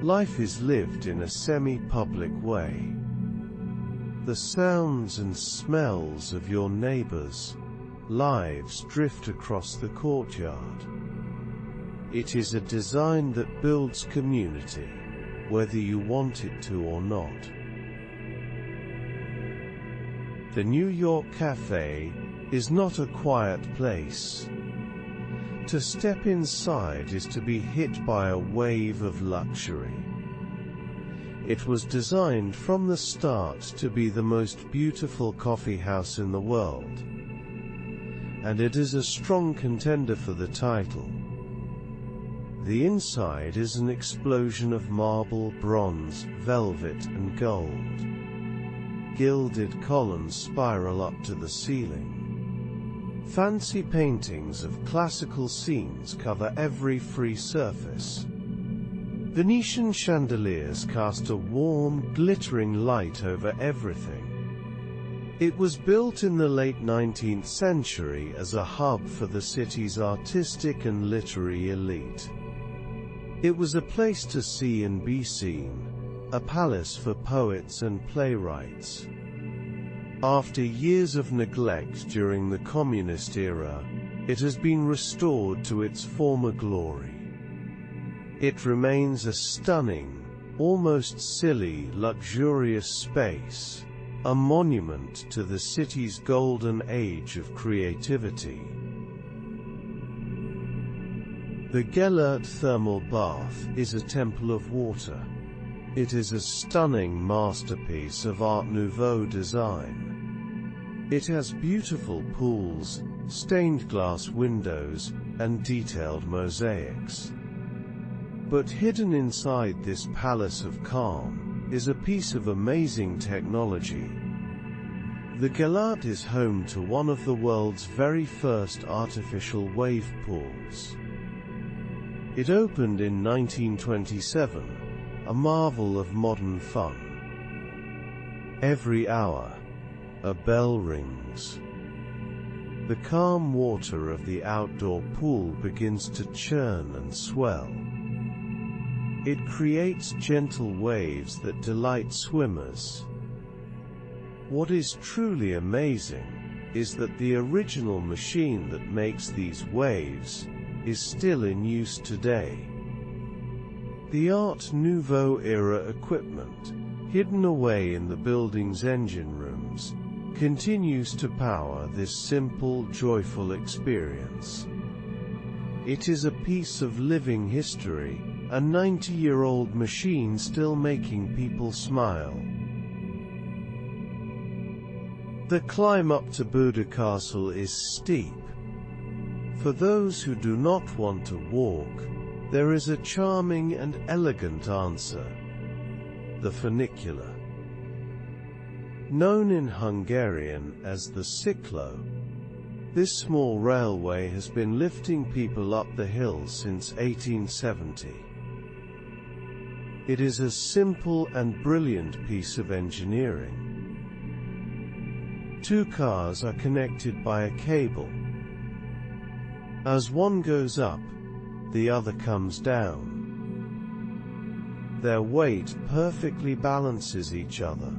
Life is lived in a semi-public way. The sounds and smells of your neighbors' lives drift across the courtyard. It is a design that builds community, whether you want it to or not. The New York Cafe is not a quiet place. To step inside is to be hit by a wave of luxury. It was designed from the start to be the most beautiful coffee house in the world, and it is a strong contender for the title. The inside is an explosion of marble, bronze, velvet, and gold. Gilded columns spiral up to the ceiling. Fancy paintings of classical scenes cover every free surface. Venetian chandeliers cast a warm, glittering light over everything. It was built in the late 19th century as a hub for the city's artistic and literary elite. It was a place to see and be seen, a palace for poets and playwrights. After years of neglect during the communist era, it has been restored to its former glory. It remains a stunning, almost silly, luxurious space, a monument to the city's golden age of creativity. The Gellert thermal bath is a temple of water. It is a stunning masterpiece of Art Nouveau design. It has beautiful pools, stained glass windows, and detailed mosaics. But hidden inside this palace of calm is a piece of amazing technology. The Galat is home to one of the world's very first artificial wave pools. It opened in 1927, a marvel of modern fun. Every hour, a bell rings. The calm water of the outdoor pool begins to churn and swell. It creates gentle waves that delight swimmers. What is truly amazing is that the original machine that makes these waves is still in use today. The Art Nouveau era equipment, hidden away in the building's engine rooms, continues to power this simple, joyful experience. It is a piece of living history, a 90-year-old machine still making people smile. The climb up to Buda Castle is steep. For those who do not want to walk, there is a charming and elegant answer: the funicular. Known in Hungarian as the Cyclo, this small railway has been lifting people up the hill since 1870. It is a simple and brilliant piece of engineering. Two cars are connected by a cable. As one goes up, the other comes down. Their weight perfectly balances each other.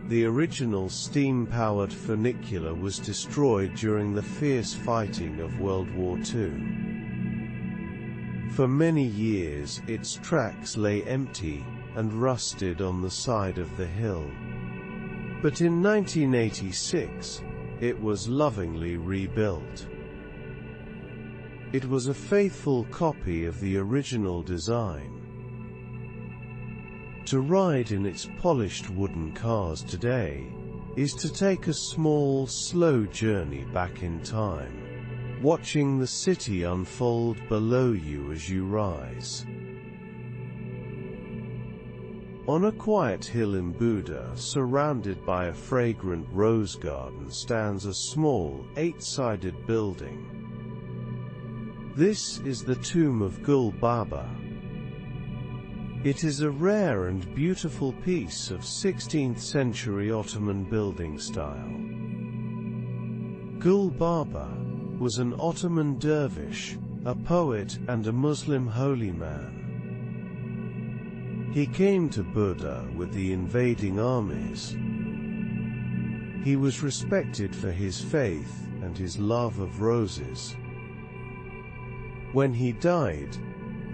The original steam-powered funicular was destroyed during the fierce fighting of World War II. For many years, its tracks lay empty and rusted on the side of the hill. But in 1986, it was lovingly rebuilt. It was a faithful copy of the original design. To ride in its polished wooden cars today is to take a small, slow journey back in time, watching the city unfold below you as you rise. On a quiet hill in Buda, surrounded by a fragrant rose garden, stands a small, eight-sided building. This is the tomb of Gul Baba. It is a rare and beautiful piece of 16th-century Ottoman building style. Gul Baba was an Ottoman dervish, a poet and a Muslim holy man. He came to Buda with the invading armies. He was respected for his faith and his love of roses. When he died,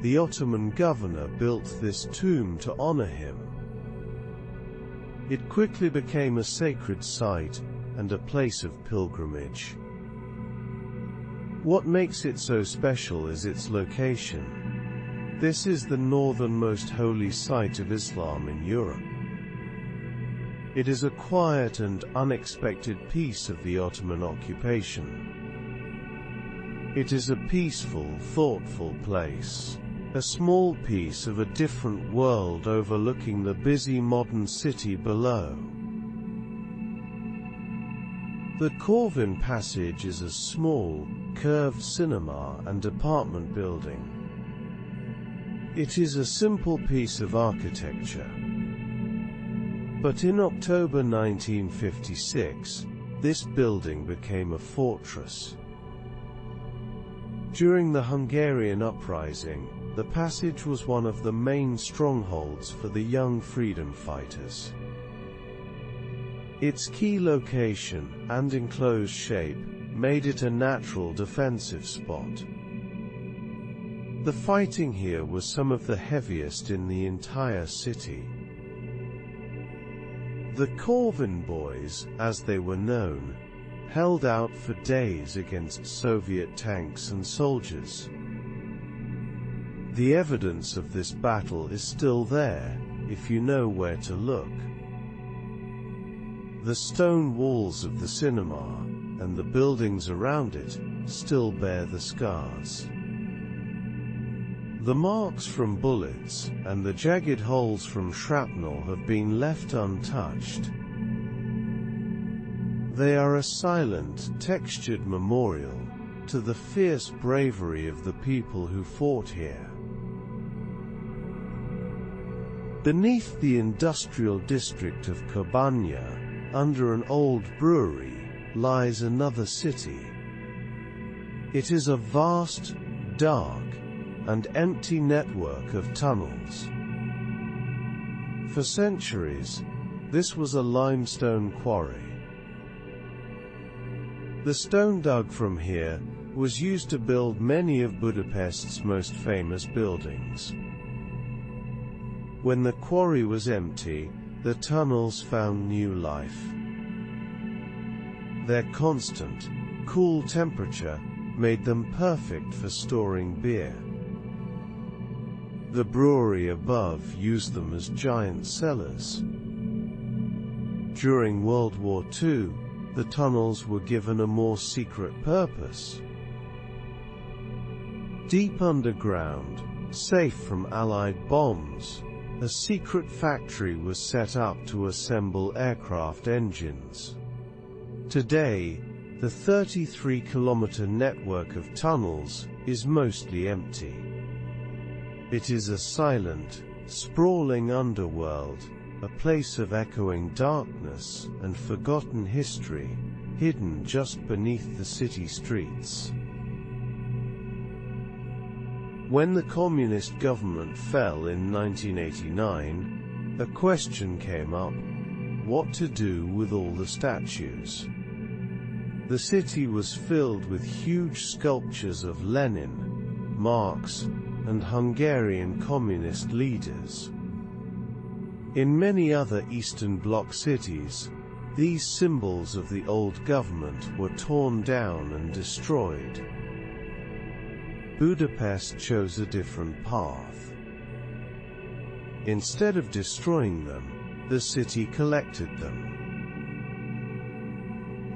the Ottoman governor built this tomb to honor him. It quickly became a sacred site and a place of pilgrimage. What makes it so special is its location. This is the northernmost holy site of Islam in Europe. It is a quiet and unexpected piece of the Ottoman occupation. It is a peaceful, thoughtful place. A small piece of a different world overlooking the busy modern city below. The Corvin Passage is a small, curved cinema and apartment building. It is a simple piece of architecture. But in October 1956, this building became a fortress. During the Hungarian uprising, the passage was one of the main strongholds for the young freedom fighters. Its key location and enclosed shape made it a natural defensive spot. The fighting here was some of the heaviest in the entire city. The Corvin Boys, as they were known, held out for days against Soviet tanks and soldiers. The evidence of this battle is still there, if you know where to look. The stone walls of the cinema, and the buildings around it, still bear the scars. The marks from bullets, and the jagged holes from shrapnel have been left untouched. They are a silent, textured memorial to the fierce bravery of the people who fought here. Beneath the industrial district of Kobania, under an old brewery, lies another city. It is a vast, dark, and empty network of tunnels. For centuries, this was a limestone quarry. The stone dug from here was used to build many of Budapest's most famous buildings. When the quarry was empty, the tunnels found new life. Their constant, cool temperature made them perfect for storing beer. The brewery above used them as giant cellars. During World War II, the tunnels were given a more secret purpose. Deep underground, safe from Allied bombs, a secret factory was set up to assemble aircraft engines. Today, the 33-kilometer network of tunnels is mostly empty. It is a silent, sprawling underworld, a place of echoing darkness and forgotten history, hidden just beneath the city streets. When the communist government fell in 1989, a question came up: what to do with all the statues? The city was filled with huge sculptures of Lenin, Marx, and Hungarian communist leaders. In many other Eastern Bloc cities, these symbols of the old government were torn down and destroyed. Budapest chose a different path. Instead of destroying them, the city collected them.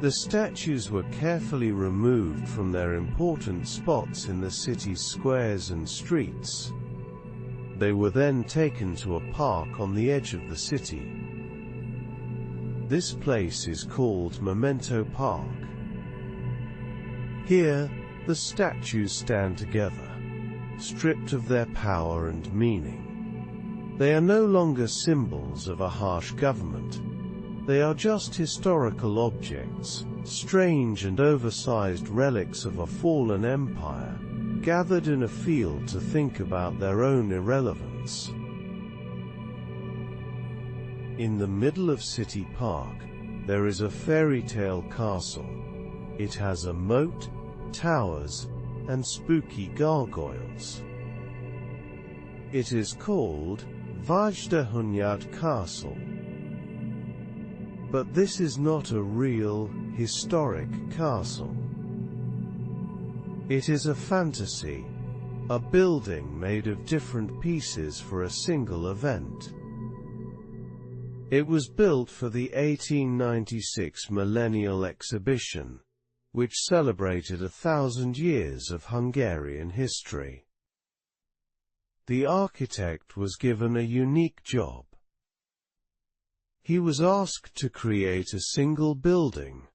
The statues were carefully removed from their important spots in the city's squares and streets. They were then taken to a park on the edge of the city. This place is called Memento Park. Here, the statues stand together, stripped of their power and meaning. They are no longer symbols of a harsh government. They are just historical objects, strange and oversized relics of a fallen empire, gathered in a field to think about their own irrelevance. In the middle of City Park, there is a fairy tale castle. It has a moat, towers, and spooky gargoyles. It is called Vajdahunyad Castle. But this is not a real, historic castle. It is a fantasy, a building made of different pieces for a single event. It was built for the 1896 Millennial Exhibition, which celebrated 1,000 years of Hungarian history. The architect was given a unique job. He was asked to create a single building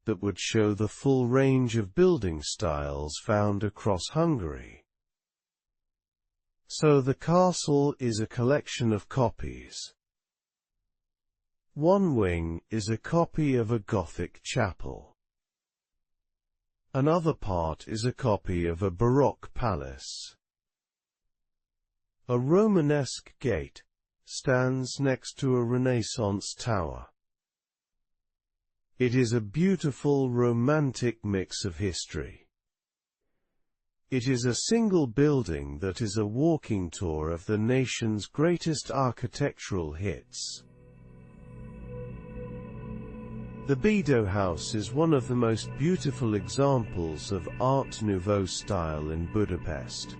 that would show the full range of building styles found across Hungary. So the castle is a collection of copies. One wing is a copy of a Gothic chapel. Another part is a copy of a Baroque palace. A Romanesque gate stands next to a Renaissance tower. It is a beautiful romantic mix of history. It is a single building that is a walking tour of the nation's greatest architectural hits. The Buda House is one of the most beautiful examples of Art Nouveau style in Budapest.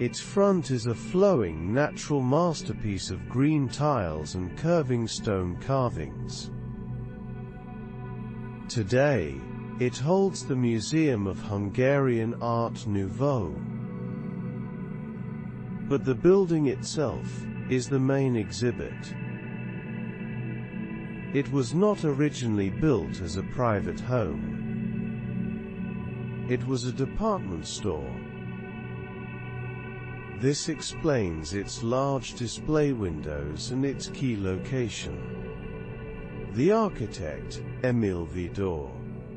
Its front is a flowing natural masterpiece of green tiles and curving stone carvings. Today, it holds the Museum of Hungarian Art Nouveau. But the building itself is the main exhibit. It was not originally built as a private home. It was a department store. This explains its large display windows and its key location. The architect, Emil Vidor,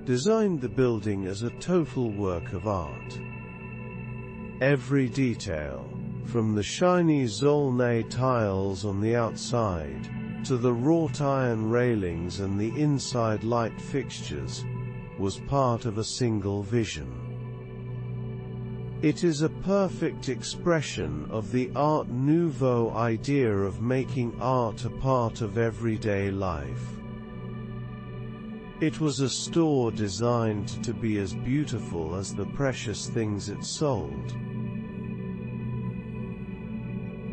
designed the building as a total work of art. Every detail, from the shiny Zolnay tiles on the outside, to the wrought iron railings and the inside light fixtures, was part of a single vision. It is a perfect expression of the Art Nouveau idea of making art a part of everyday life. It was a store designed to be as beautiful as the precious things it sold.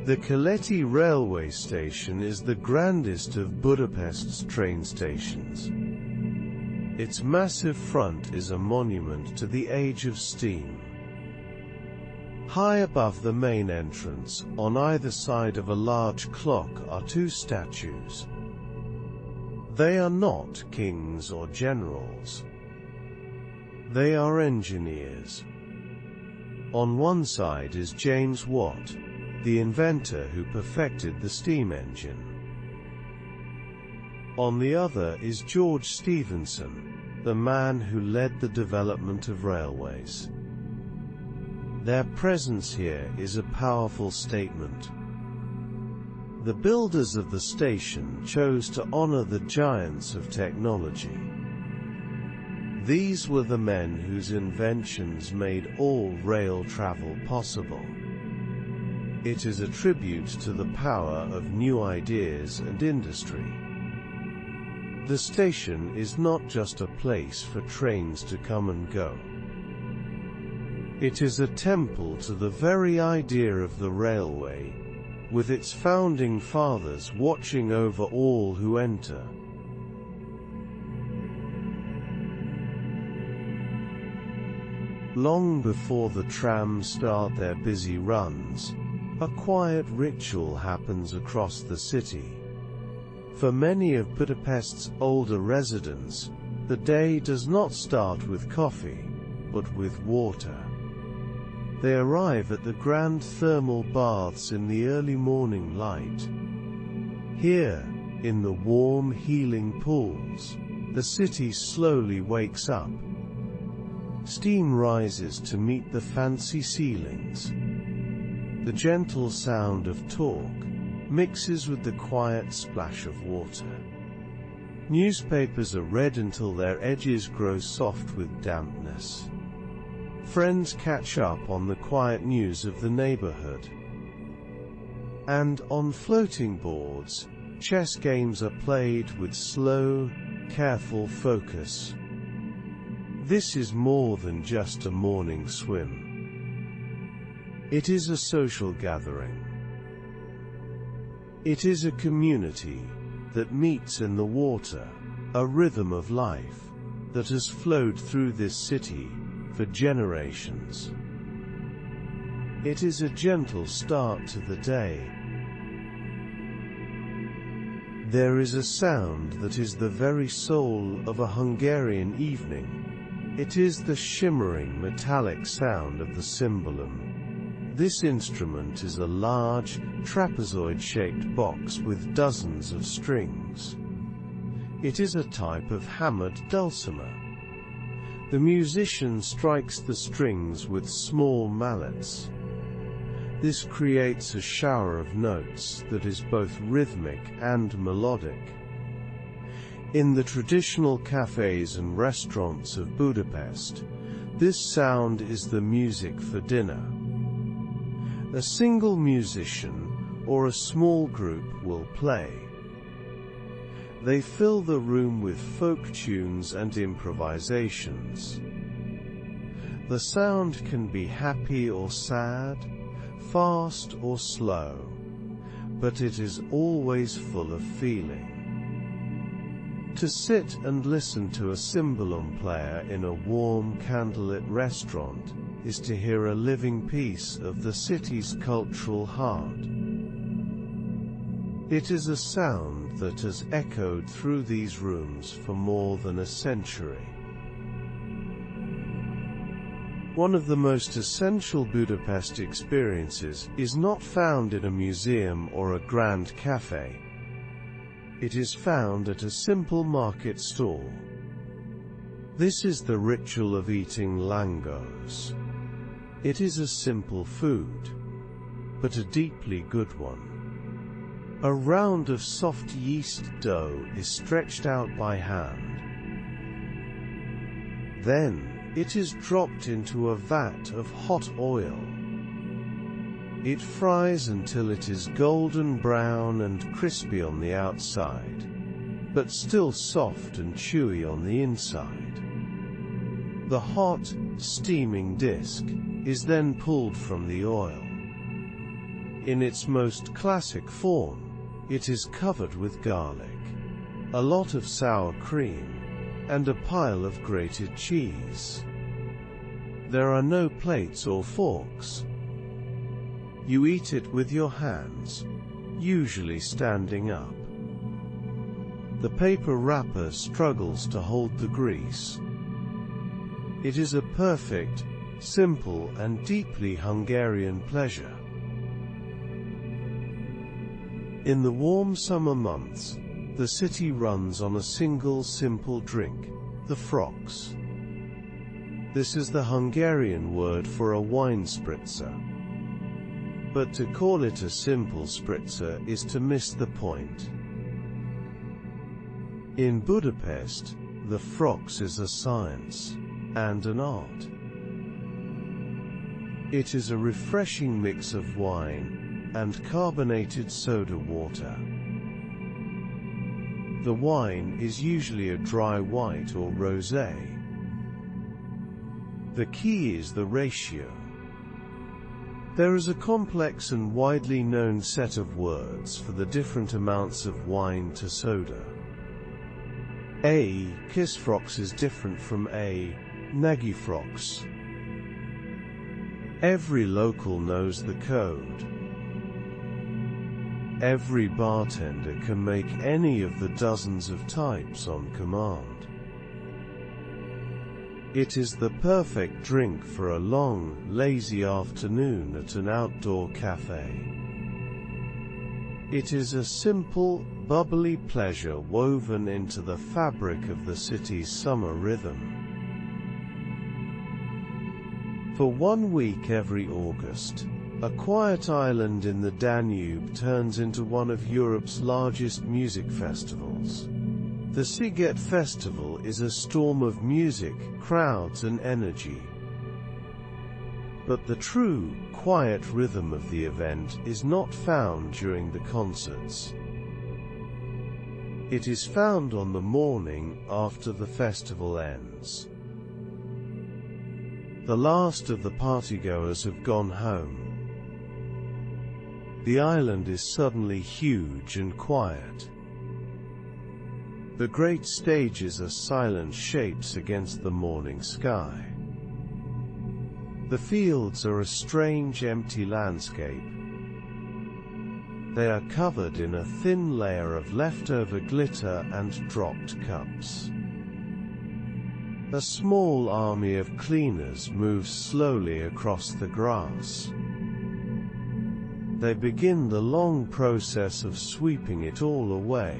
The Keleti railway station is the grandest of Budapest's train stations. Its massive front is a monument to the age of steam. High above the main entrance, on either side of a large clock, are two statues. They are not kings or generals. They are engineers. On one side is James Watt, the inventor who perfected the steam engine. On the other is George Stephenson, the man who led the development of railways. Their presence here is a powerful statement. The builders of the station chose to honor the giants of technology. These were the men whose inventions made all rail travel possible. It is a tribute to the power of new ideas and industry. The station is not just a place for trains to come and go. It is a temple to the very idea of the railway, with its founding fathers watching over all who enter. Long before the trams start their busy runs, a quiet ritual happens across the city. For many of Budapest's older residents, the day does not start with coffee, but with water. They arrive at the grand thermal baths in the early morning light. Here, in the warm, healing pools, the city slowly wakes up. Steam rises to meet the fancy ceilings. The gentle sound of talk mixes with the quiet splash of water. Newspapers are read until their edges grow soft with dampness. Friends catch up on the quiet news of the neighborhood. And on floating boards, chess games are played with slow, careful focus. This is more than just a morning swim. It is a social gathering. It is a community that meets in the water, a rhythm of life that has flowed through this city for generations. It is a gentle start to the day. There is a sound that is the very soul of a Hungarian evening. It is the shimmering metallic sound of the cymbalum. This instrument is a large, trapezoid-shaped box with dozens of strings. It is a type of hammered dulcimer. The musician strikes the strings with small mallets. This creates a shower of notes that is both rhythmic and melodic. In the traditional cafes and restaurants of Budapest, this sound is the music for dinner. A single musician or a small group will play. They fill the room with folk tunes and improvisations. The sound can be happy or sad, fast or slow, but it is always full of feeling. To sit and listen to a cymbalum player in a warm candlelit restaurant is to hear a living piece of the city's cultural heart. It is a sound that has echoed through these rooms for more than a century. One of the most essential Budapest experiences is not found in a museum or a grand cafe. It is found at a simple market stall. This is the ritual of eating langos. It is a simple food, but a deeply good one. A round of soft yeast dough is stretched out by hand. Then, it is dropped into a vat of hot oil. It fries until it is golden brown and crispy on the outside, but still soft and chewy on the inside. The hot, steaming disc is then pulled from the oil. In its most classic form, it is covered with garlic, a lot of sour cream, and a pile of grated cheese. There are no plates or forks. You eat it with your hands, usually standing up. The paper wrapper struggles to hold the grease. It is a perfect, simple and deeply Hungarian pleasure. In the warm summer months, the city runs on a single simple drink, the frocks. This is the Hungarian word for a wine spritzer. But to call it a simple spritzer is to miss the point. In Budapest, the frocks is a science and an art. It is a refreshing mix of wine and carbonated soda water. The wine is usually a dry white or rosé. The key is the ratio. There is a complex and widely known set of words for the different amounts of wine to soda. A kisfroks is different from A nagyfroks. Every local knows the code. Every bartender can make any of the dozens of types on command. It is the perfect drink for a long, lazy afternoon at an outdoor cafe. It is a simple, bubbly pleasure woven into the fabric of the city's summer rhythm. For 1 week every August, a quiet island in the Danube turns into one of Europe's largest music festivals. The Sziget Festival is a storm of music, crowds and energy. But the true, quiet rhythm of the event is not found during the concerts. It is found on the morning after the festival ends. The last of the partygoers have gone home. The island is suddenly huge and quiet. The great stages are silent shapes against the morning sky. The fields are a strange empty landscape. They are covered in a thin layer of leftover glitter and dropped cups. A small army of cleaners moves slowly across the grass. They begin the long process of sweeping it all away.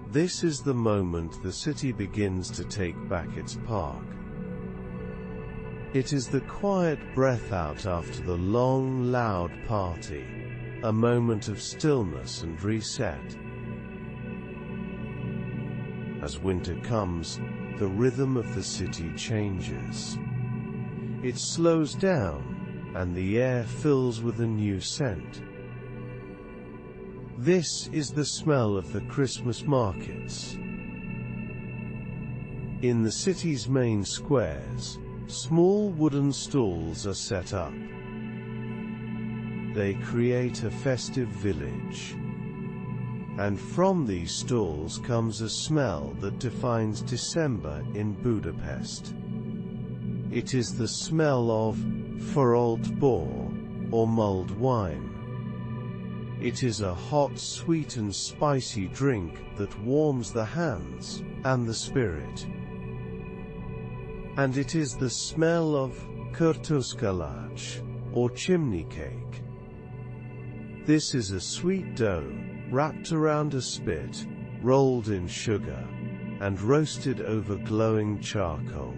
This is the moment the city begins to take back its park. It is the quiet breath out after the long, loud party, a moment of stillness and reset. As winter comes, the rhythm of the city changes. It slows down, and the air fills with a new scent. This is the smell of the Christmas markets. In the city's main squares, small wooden stalls are set up. they create a festive village. And from these stalls comes a smell that defines December in Budapest. It is the smell of farolt bor, or mulled wine. It is a hot, sweet and spicy drink that warms the hands and the spirit. And it is the smell of kurtuskalach, or chimney cake. This is a sweet dough, wrapped around a spit, rolled in sugar, and roasted over glowing charcoal.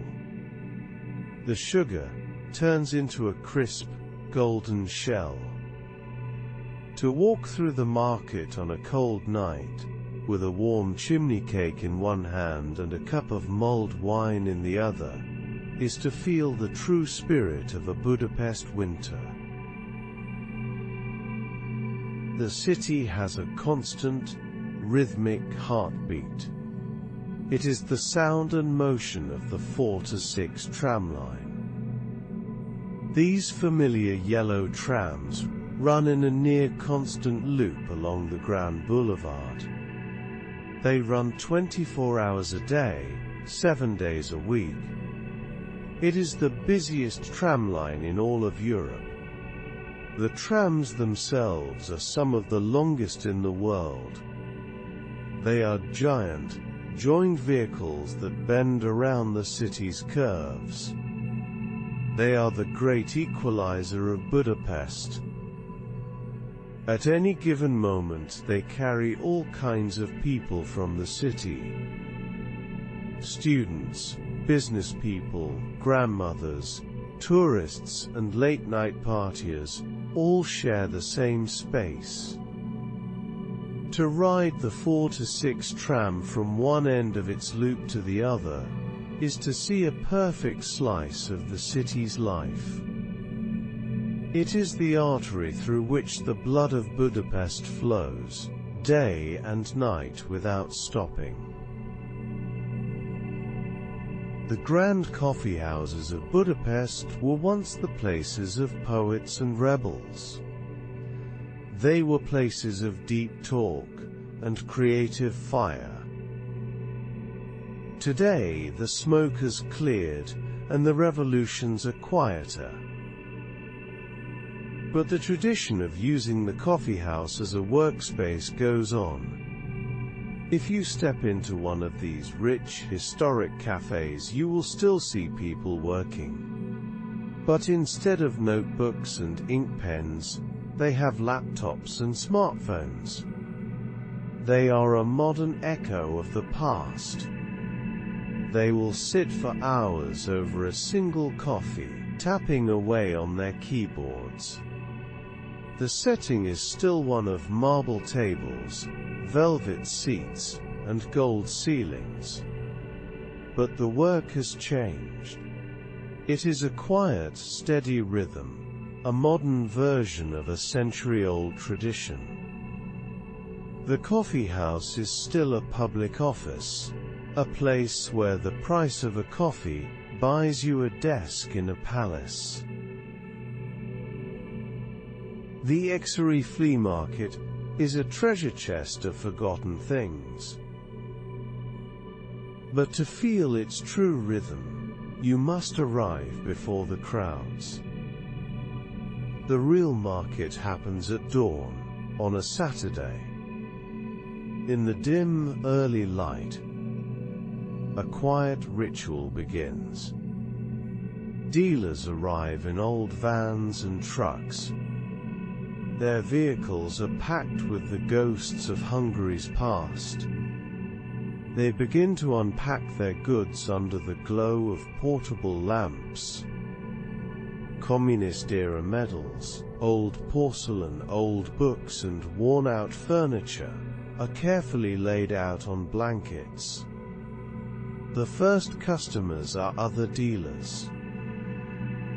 The sugar turns into a crisp, golden shell. To walk through the market on a cold night, with a warm chimney cake in one hand and a cup of mulled wine in the other, is to feel the true spirit of a Budapest winter. The city has a constant, rhythmic heartbeat. It is the sound and motion of the 4 to 6 tram line. These familiar yellow trams run in a near-constant loop along the Grand Boulevard. They run 24 hours a day, 7 days a week. It is the busiest tram line in all of Europe. The trams themselves are some of the longest in the world. They are giant, joined vehicles that bend around the city's curves. They are the great equalizer of Budapest. At any given moment they carry all kinds of people from the city. Students, business people, grandmothers, tourists and late-night partiers all share the same space. To ride the 4 to 6 tram from one end of its loop to the other is to see a perfect slice of the city's life. It is the artery through which the blood of Budapest flows, day and night without stopping. The grand coffee houses of Budapest were once the places of poets and rebels. They were places of deep talk and creative fire. Today the smoke has cleared and the revolutions are quieter. But the tradition of using the coffee house as a workspace goes on. If you step into one of these rich, historic cafes, you will still see people working. But instead of notebooks and ink pens, they have laptops and smartphones. They are a modern echo of the past. They will sit for hours over a single coffee, tapping away on their keyboards. The setting is still one of marble tables, velvet seats, and gold ceilings. But the work has changed. It is a quiet, steady rhythm, a modern version of a century-old tradition. The coffee house is still a public office, a place where the price of a coffee buys you a desk in a palace. The Exery Flea Market is a treasure chest of forgotten things. But to feel its true rhythm, you must arrive before the crowds. The real market happens at dawn, on a Saturday. In the dim, early light, a quiet ritual begins. Dealers arrive in old vans and trucks. Their vehicles are packed with the ghosts of Hungary's past. They begin to unpack their goods under the glow of portable lamps. Communist-era medals, old porcelain, old books and worn-out furniture are carefully laid out on blankets. The first customers are other dealers.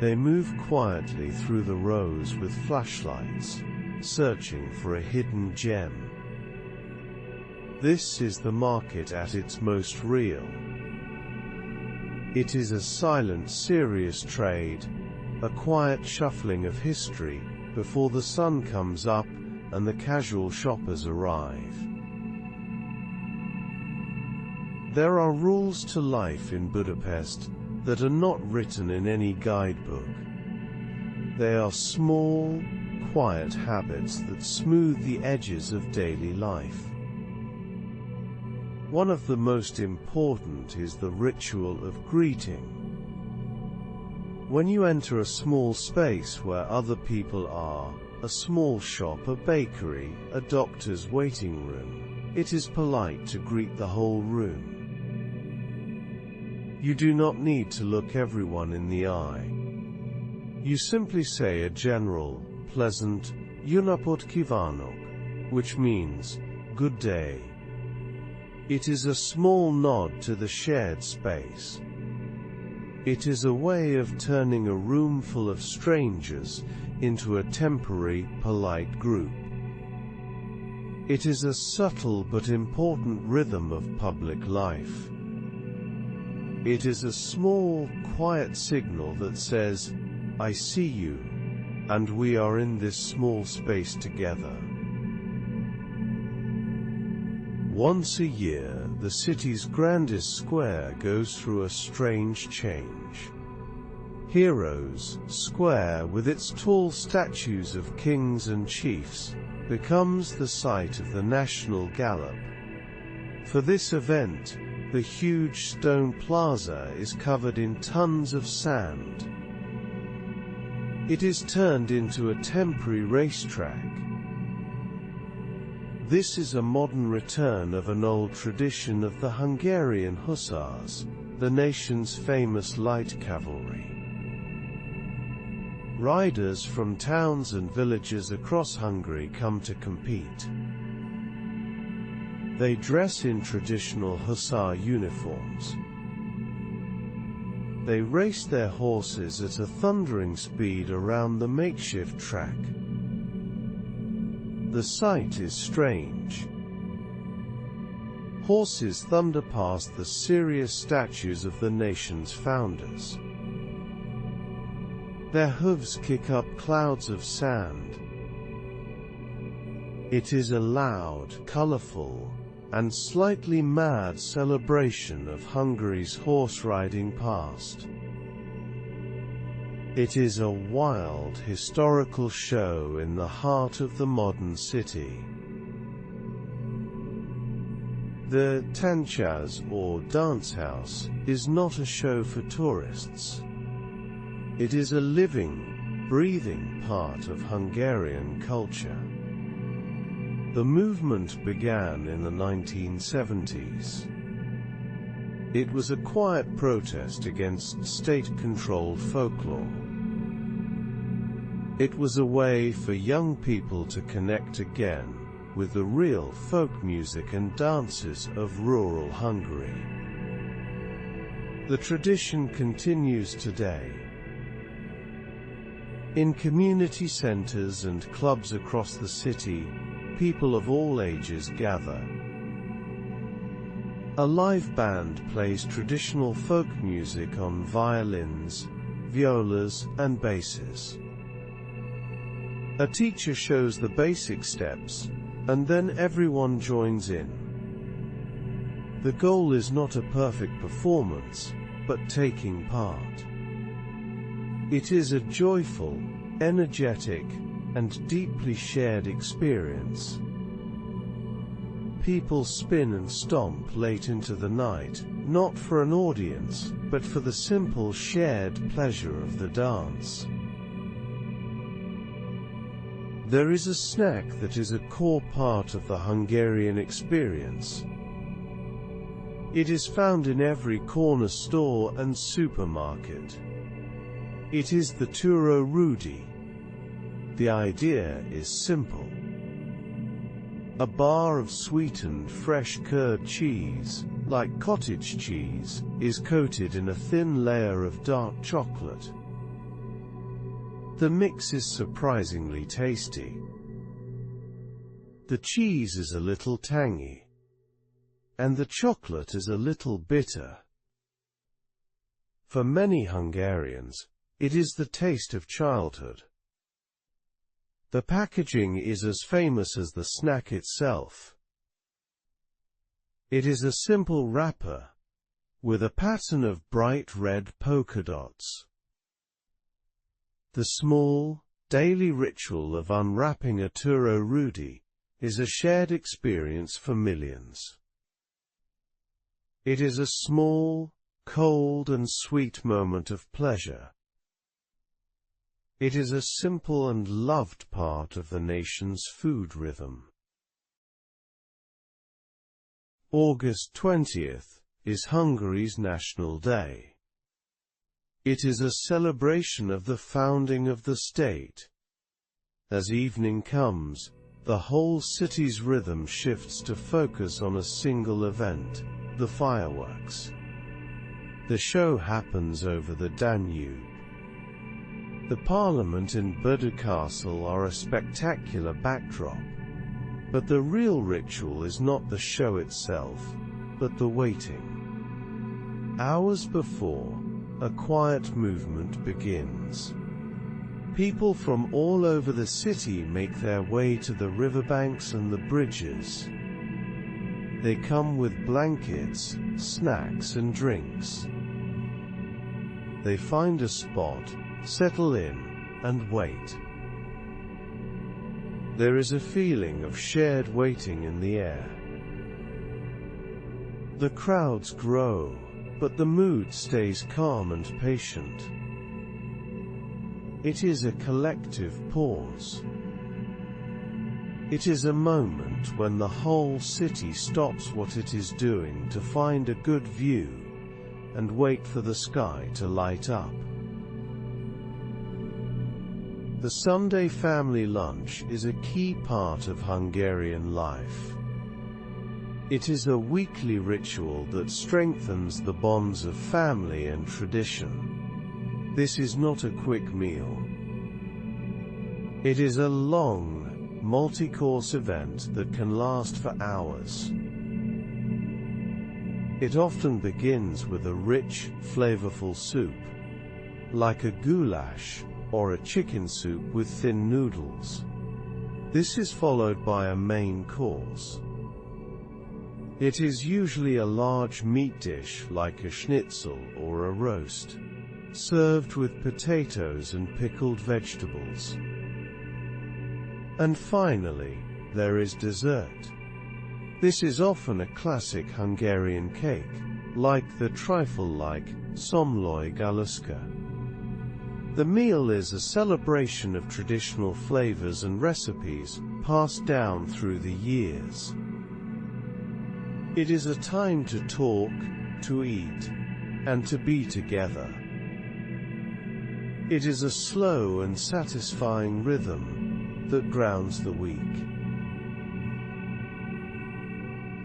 They move quietly through the rows with flashlights, searching for a hidden gem. This is the market at its most real. It is a silent, serious trade, a quiet shuffling of history before the sun comes up and the casual shoppers arrive. There are rules to life in Budapest that are not written in any guidebook. They are small, quiet habits that smooth the edges of daily life. One of the most important is the ritual of greeting. When you enter a small space where other people are, a small shop, a bakery, a doctor's waiting room, it is polite to greet the whole room. You do not need to look everyone in the eye. You simply say a general, pleasant, "Unapot kivanok," which means, "Good day." It is a small nod to the shared space. It is a way of turning a room full of strangers into a temporary, polite group. It is a subtle but important rhythm of public life. It is a small, quiet signal that says, "I see you, and we are in this small space together." Once a year, the city's grandest square goes through a strange change. Heroes Square, with its tall statues of kings and chiefs, becomes the site of the National Gallop. For this event, the huge stone plaza is covered in tons of sand. It is turned into a temporary racetrack. This is a modern return of an old tradition of the Hungarian hussars, the nation's famous light cavalry. Riders from towns and villages across Hungary come to compete. They dress in traditional hussar uniforms. They race their horses at a thundering speed around the makeshift track. The sight is strange. Horses thunder past the serious statues of the nation's founders. Their hooves kick up clouds of sand. It is a loud, colorful, and slightly mad celebration of Hungary's horse-riding past. It is a wild, historical show in the heart of the modern city. The Táncház, or dance house, is not a show for tourists. It is a living, breathing part of Hungarian culture. The movement began in the 1970s. It was a quiet protest against state-controlled folklore. It was a way for young people to connect again with the real folk music and dances of rural Hungary. The tradition continues today. In community centers and clubs across the city, people of all ages gather. A live band plays traditional folk music on violins, violas, and basses. A teacher shows the basic steps, and then everyone joins in. The goal is not a perfect performance, but taking part. It is a joyful, energetic, and deeply shared experience. People spin and stomp late into the night, not for an audience, but for the simple shared pleasure of the dance. There is a snack that is a core part of the Hungarian experience. It is found in every corner store and supermarket. It is the Turo Rudi. The idea is simple. A bar of sweetened fresh curd cheese, like cottage cheese, is coated in a thin layer of dark chocolate. The mix is surprisingly tasty. The cheese is a little tangy, and the chocolate is a little bitter. For many Hungarians, it is the taste of childhood. The packaging is as famous as the snack itself. It is a simple wrapper, with a pattern of bright red polka dots. The small, daily ritual of unwrapping a unhurried is a shared experience for millions. It is a small, cold and sweet moment of pleasure. It is a simple and loved part of the nation's food rhythm. August 20th is Hungary's National Day. It is a celebration of the founding of the state. As evening comes, the whole city's rhythm shifts to focus on a single event, the fireworks. The show happens over the Danube. The Parliament and Buda Castle are a spectacular backdrop. But the real ritual is not the show itself, but the waiting. Hours before, a quiet movement begins. People from all over the city make their way to the riverbanks and the bridges. They come with blankets, snacks and drinks. They find a spot, settle in, and wait. There is a feeling of shared waiting in the air. The crowds grow, but the mood stays calm and patient. It is a collective pause. It is a moment when the whole city stops what it is doing to find a good view and wait for the sky to light up. The Sunday family lunch is a key part of Hungarian life. It is a weekly ritual that strengthens the bonds of family and tradition. This is not a quick meal. It is a long, multi-course event that can last for hours. It often begins with a rich, flavorful soup, like a goulash, or a chicken soup with thin noodles. This is followed by a main course. It is usually a large meat dish like a schnitzel or a roast, served with potatoes and pickled vegetables. And finally, there is dessert. This is often a classic Hungarian cake, like the trifle-like somlói galuska. The meal is a celebration of traditional flavors and recipes passed down through the years. It is a time to talk, to eat, and to be together. It is a slow and satisfying rhythm that grounds the week.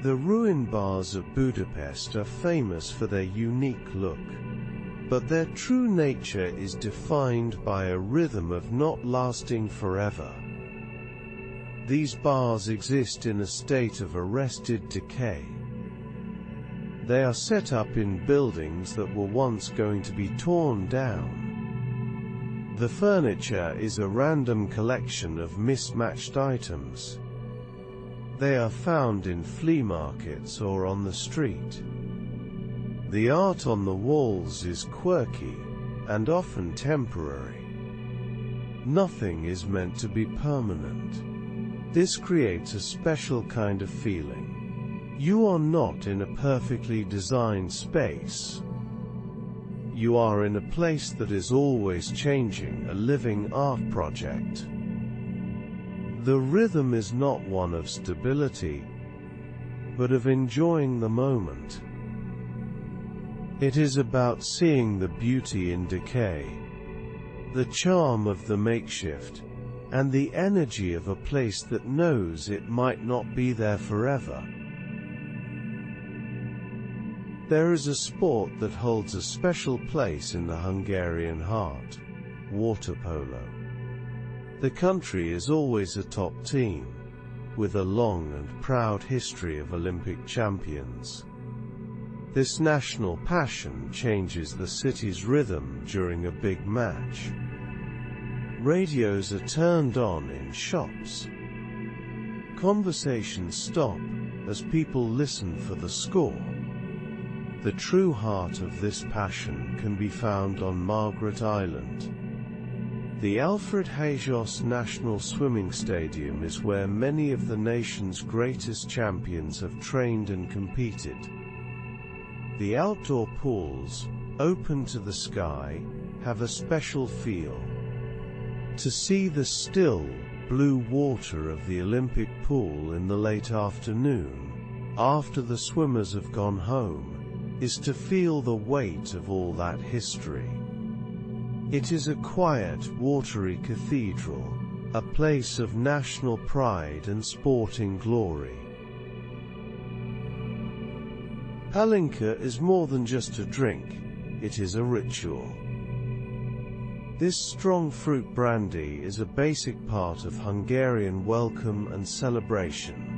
The ruin bars of Budapest are famous for their unique look. But their true nature is defined by a rhythm of not lasting forever. These bars exist in a state of arrested decay. They are set up in buildings that were once going to be torn down. The furniture is a random collection of mismatched items. They are found in flea markets or on the street. The art on the walls is quirky, and often temporary. Nothing is meant to be permanent. This creates a special kind of feeling. You are not in a perfectly designed space. You are in a place that is always changing, a living art project. The rhythm is not one of stability, but of enjoying the moment. It is about seeing the beauty in decay, the charm of the makeshift, and the energy of a place that knows it might not be there forever. There is a sport that holds a special place in the Hungarian heart: water polo. The country is always a top team, with a long and proud history of Olympic champions. This national passion changes the city's rhythm during a big match. Radios are turned on in shops. Conversations stop as people listen for the score. The true heart of this passion can be found on Margaret Island. The Alfred Hayjos National Swimming Stadium is where many of the nation's greatest champions have trained and competed. The outdoor pools, open to the sky, have a special feel. To see the still, blue water of the Olympic pool in the late afternoon, after the swimmers have gone home, is to feel the weight of all that history. It is a quiet, watery cathedral, a place of national pride and sporting glory. Palinka is more than just a drink, it is a ritual. This strong fruit brandy is a basic part of Hungarian welcome and celebration.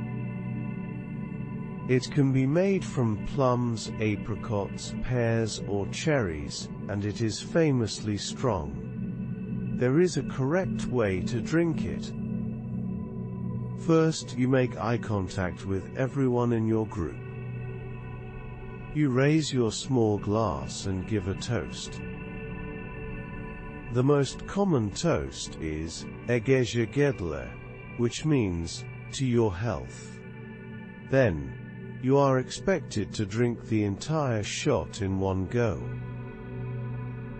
It can be made from plums, apricots, pears or cherries, and it is famously strong. There is a correct way to drink it. First, you make eye contact with everyone in your group. You raise your small glass and give a toast. The most common toast is "Egészségedre," which means, to your health. Then, you are expected to drink the entire shot in one go.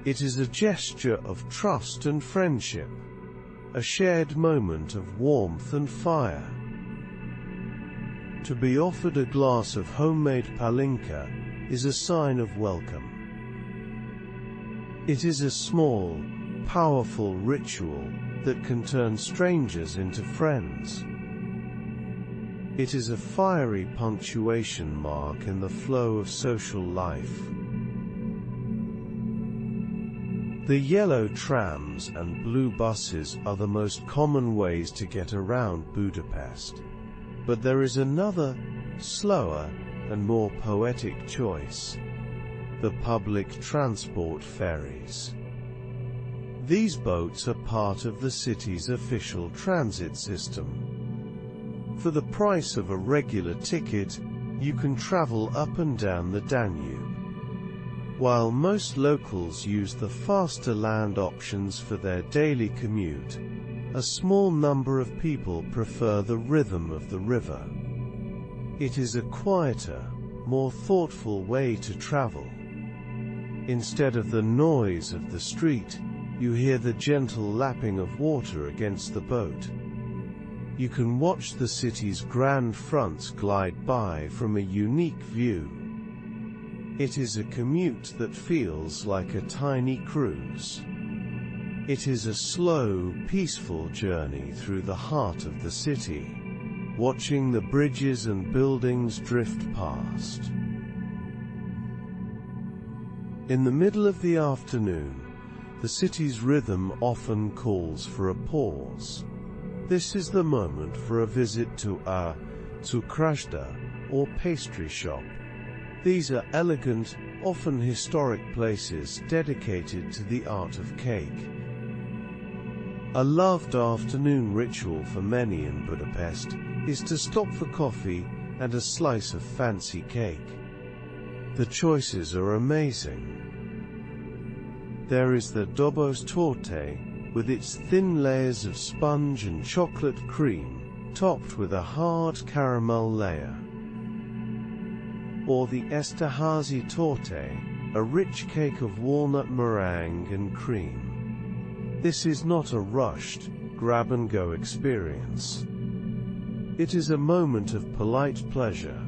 It is a gesture of trust and friendship, a shared moment of warmth and fire. To be offered a glass of homemade palinka is a sign of welcome. It is a small, powerful ritual that can turn strangers into friends. It is a fiery punctuation mark in the flow of social life. The yellow trams and blue buses are the most common ways to get around Budapest. But there is another, slower, and more poetic choice: the public transport ferries. These boats are part of the city's official transit system. For the price of a regular ticket, you can travel up and down the Danube. While most locals use the faster land options for their daily commute, a small number of people prefer the rhythm of the river. It is a quieter, more thoughtful way to travel. Instead of the noise of the street, you hear the gentle lapping of water against the boat. You can watch the city's grand fronts glide by from a unique view. It is a commute that feels like a tiny cruise. It is a slow, peaceful journey through the heart of the city, watching the bridges and buildings drift past. In the middle of the afternoon, the city's rhythm often calls for a pause. This is the moment for a visit to a cukrászda, or pastry shop. These are elegant, often historic places dedicated to the art of cake. A loved afternoon ritual for many in Budapest is to stop for coffee and a slice of fancy cake. The choices are amazing. There is the dobos torte, with its thin layers of sponge and chocolate cream, topped with a hard caramel layer. Or the Esterházy torte, a rich cake of walnut meringue and cream. This is not a rushed, grab-and-go experience. It is a moment of polite pleasure.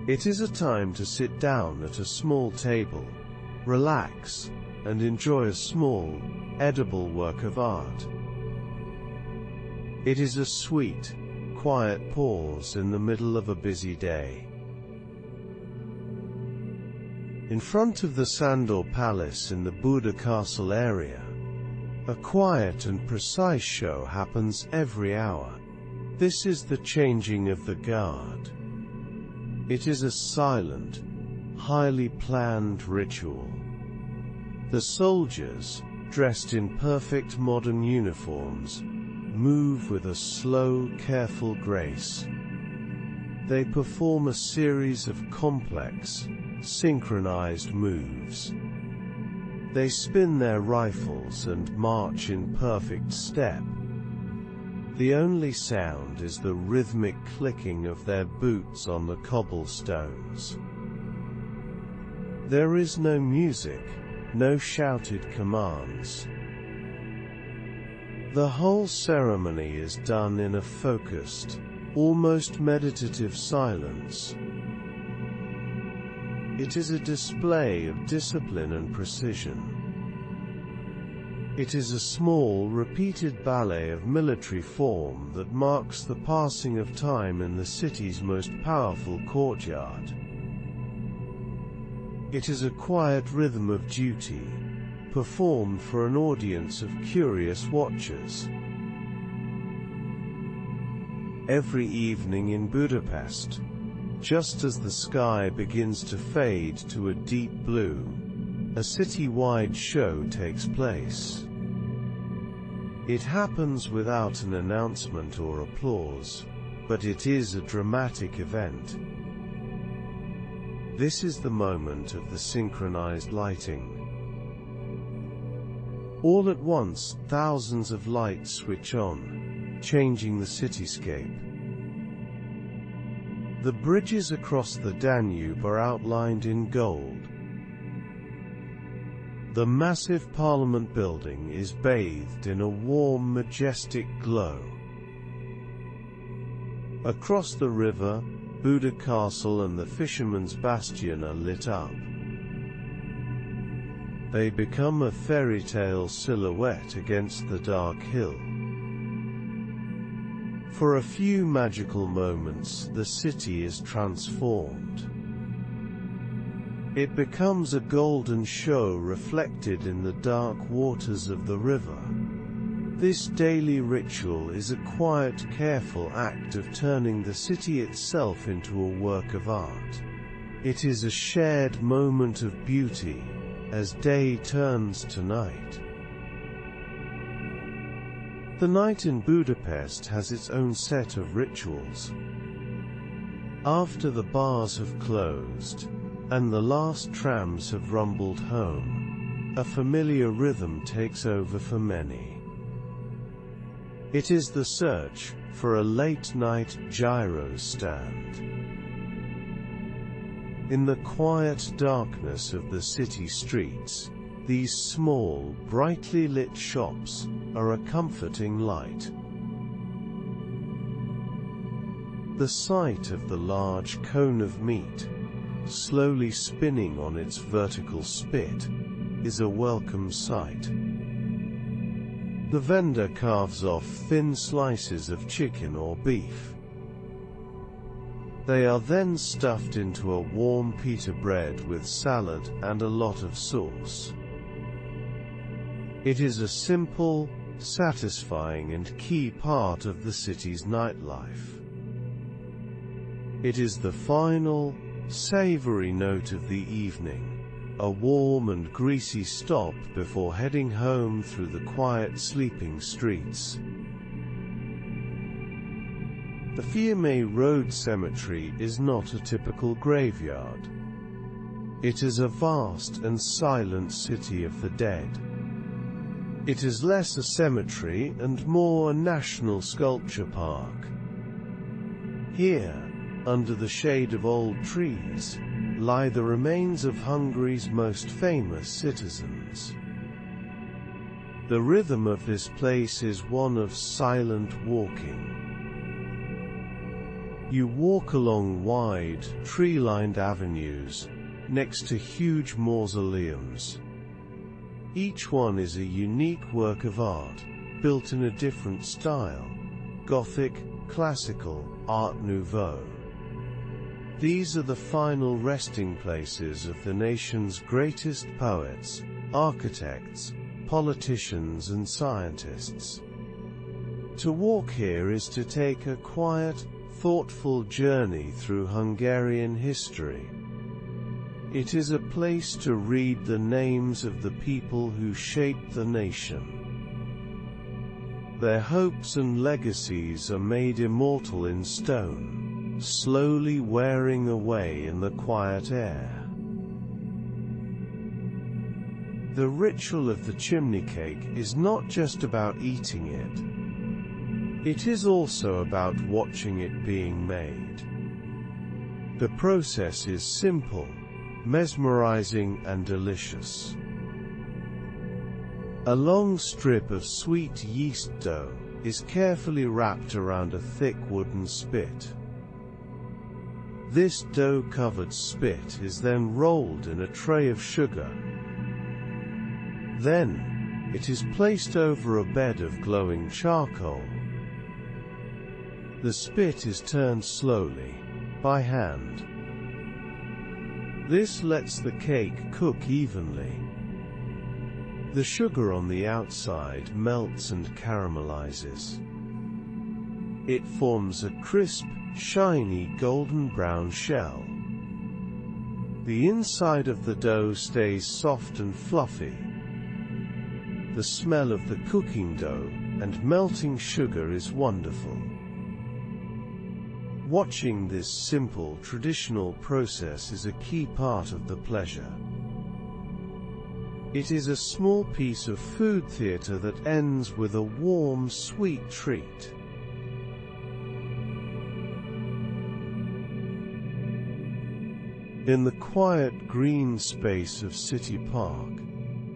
It is a time to sit down at a small table, relax, and enjoy a small, edible work of art. It is a sweet, quiet pause in the middle of a busy day. In front of the Sandor Palace in the Buda Castle area, a quiet and precise show happens every hour. This is the changing of the guard. It is a silent, highly planned ritual. The soldiers, dressed in perfect modern uniforms, move with a slow, careful grace. They perform a series of complex, synchronized moves. They spin their rifles and march in perfect step. The only sound is the rhythmic clicking of their boots on the cobblestones. There is no music, no shouted commands. The whole ceremony is done in a focused, almost meditative silence. It is a display of discipline and precision. It is a small, repeated ballet of military form that marks the passing of time in the city's most powerful courtyard. It is a quiet rhythm of duty, performed for an audience of curious watchers. Every evening in Budapest, just as the sky begins to fade to a deep blue, a city-wide show takes place. It happens without an announcement or applause, but it is a dramatic event. This is the moment of the synchronized lighting. All at once, thousands of lights switch on, changing the cityscape. The bridges across the Danube are outlined in gold. The massive Parliament building is bathed in a warm, majestic glow. Across the river, Buda Castle and the Fisherman's Bastion are lit up. They become a fairy tale silhouette against the dark hill. For a few magical moments, the city is transformed. It becomes a golden show reflected in the dark waters of the river. This daily ritual is a quiet, careful act of turning the city itself into a work of art. It is a shared moment of beauty, as day turns to night. The night in Budapest has its own set of rituals. After the bars have closed, and the last trams have rumbled home, a familiar rhythm takes over for many. It is the search for a late-night gyro stand. In the quiet darkness of the city streets, these small, brightly lit shops are a comforting light. The sight of the large cone of meat, slowly spinning on its vertical spit, is a welcome sight. The vendor carves off thin slices of chicken or beef. They are then stuffed into a warm pita bread with salad and a lot of sauce. It is a simple, satisfying and key part of the city's nightlife. It is the final, savory note of the evening, a warm and greasy stop before heading home through the quiet sleeping streets. The Fiume Road Cemetery is not a typical graveyard. It is a vast and silent city of the dead. It is less a cemetery and more a national sculpture park. Here, under the shade of old trees, lie the remains of Hungary's most famous citizens. The rhythm of this place is one of silent walking. You walk along wide, tree-lined avenues, next to huge mausoleums. Each one is a unique work of art, built in a different style: Gothic, Classical, Art Nouveau. These are the final resting places of the nation's greatest poets, architects, politicians and scientists. To walk here is to take a quiet, thoughtful journey through Hungarian history. It is a place to read the names of the people who shaped the nation. Their hopes and legacies are made immortal in stone, slowly wearing away in the quiet air. The ritual of the chimney cake is not just about eating it. It is also about watching it being made. The process is simple, mesmerizing and delicious. A long strip of sweet yeast dough is carefully wrapped around a thick wooden spit. This dough-covered spit is then rolled in a tray of sugar. Then, it is placed over a bed of glowing charcoal. The spit is turned slowly, by hand. This lets the cake cook evenly. The sugar on the outside melts and caramelizes. It forms a crisp, shiny golden brown shell. The inside of the dough stays soft and fluffy. The smell of the cooking dough and melting sugar is wonderful. Watching this simple, traditional process is a key part of the pleasure. It is a small piece of food theater that ends with a warm, sweet treat. In the quiet green space of City Park,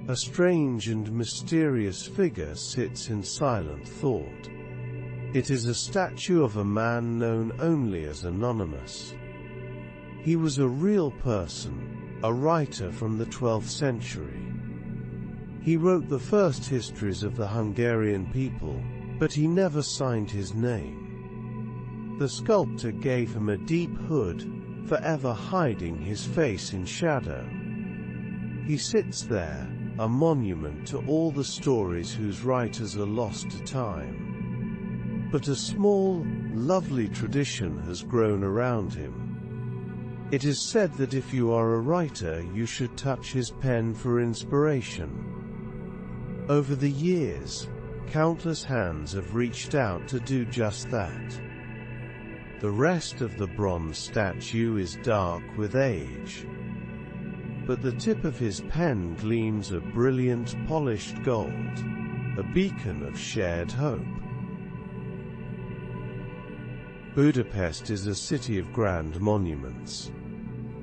a strange and mysterious figure sits in silent thought. It is a statue of a man known only as Anonymous. He was a real person, a writer from the 12th century. He wrote the first histories of the Hungarian people, but he never signed his name. The sculptor gave him a deep hood, forever hiding his face in shadow. He sits there, a monument to all the stories whose writers are lost to time. But a small, lovely tradition has grown around him. It is said that if you are a writer, you should touch his pen for inspiration. Over the years, countless hands have reached out to do just that. The rest of the bronze statue is dark with age, but the tip of his pen gleams a brilliant polished gold, a beacon of shared hope. Budapest is a city of grand monuments,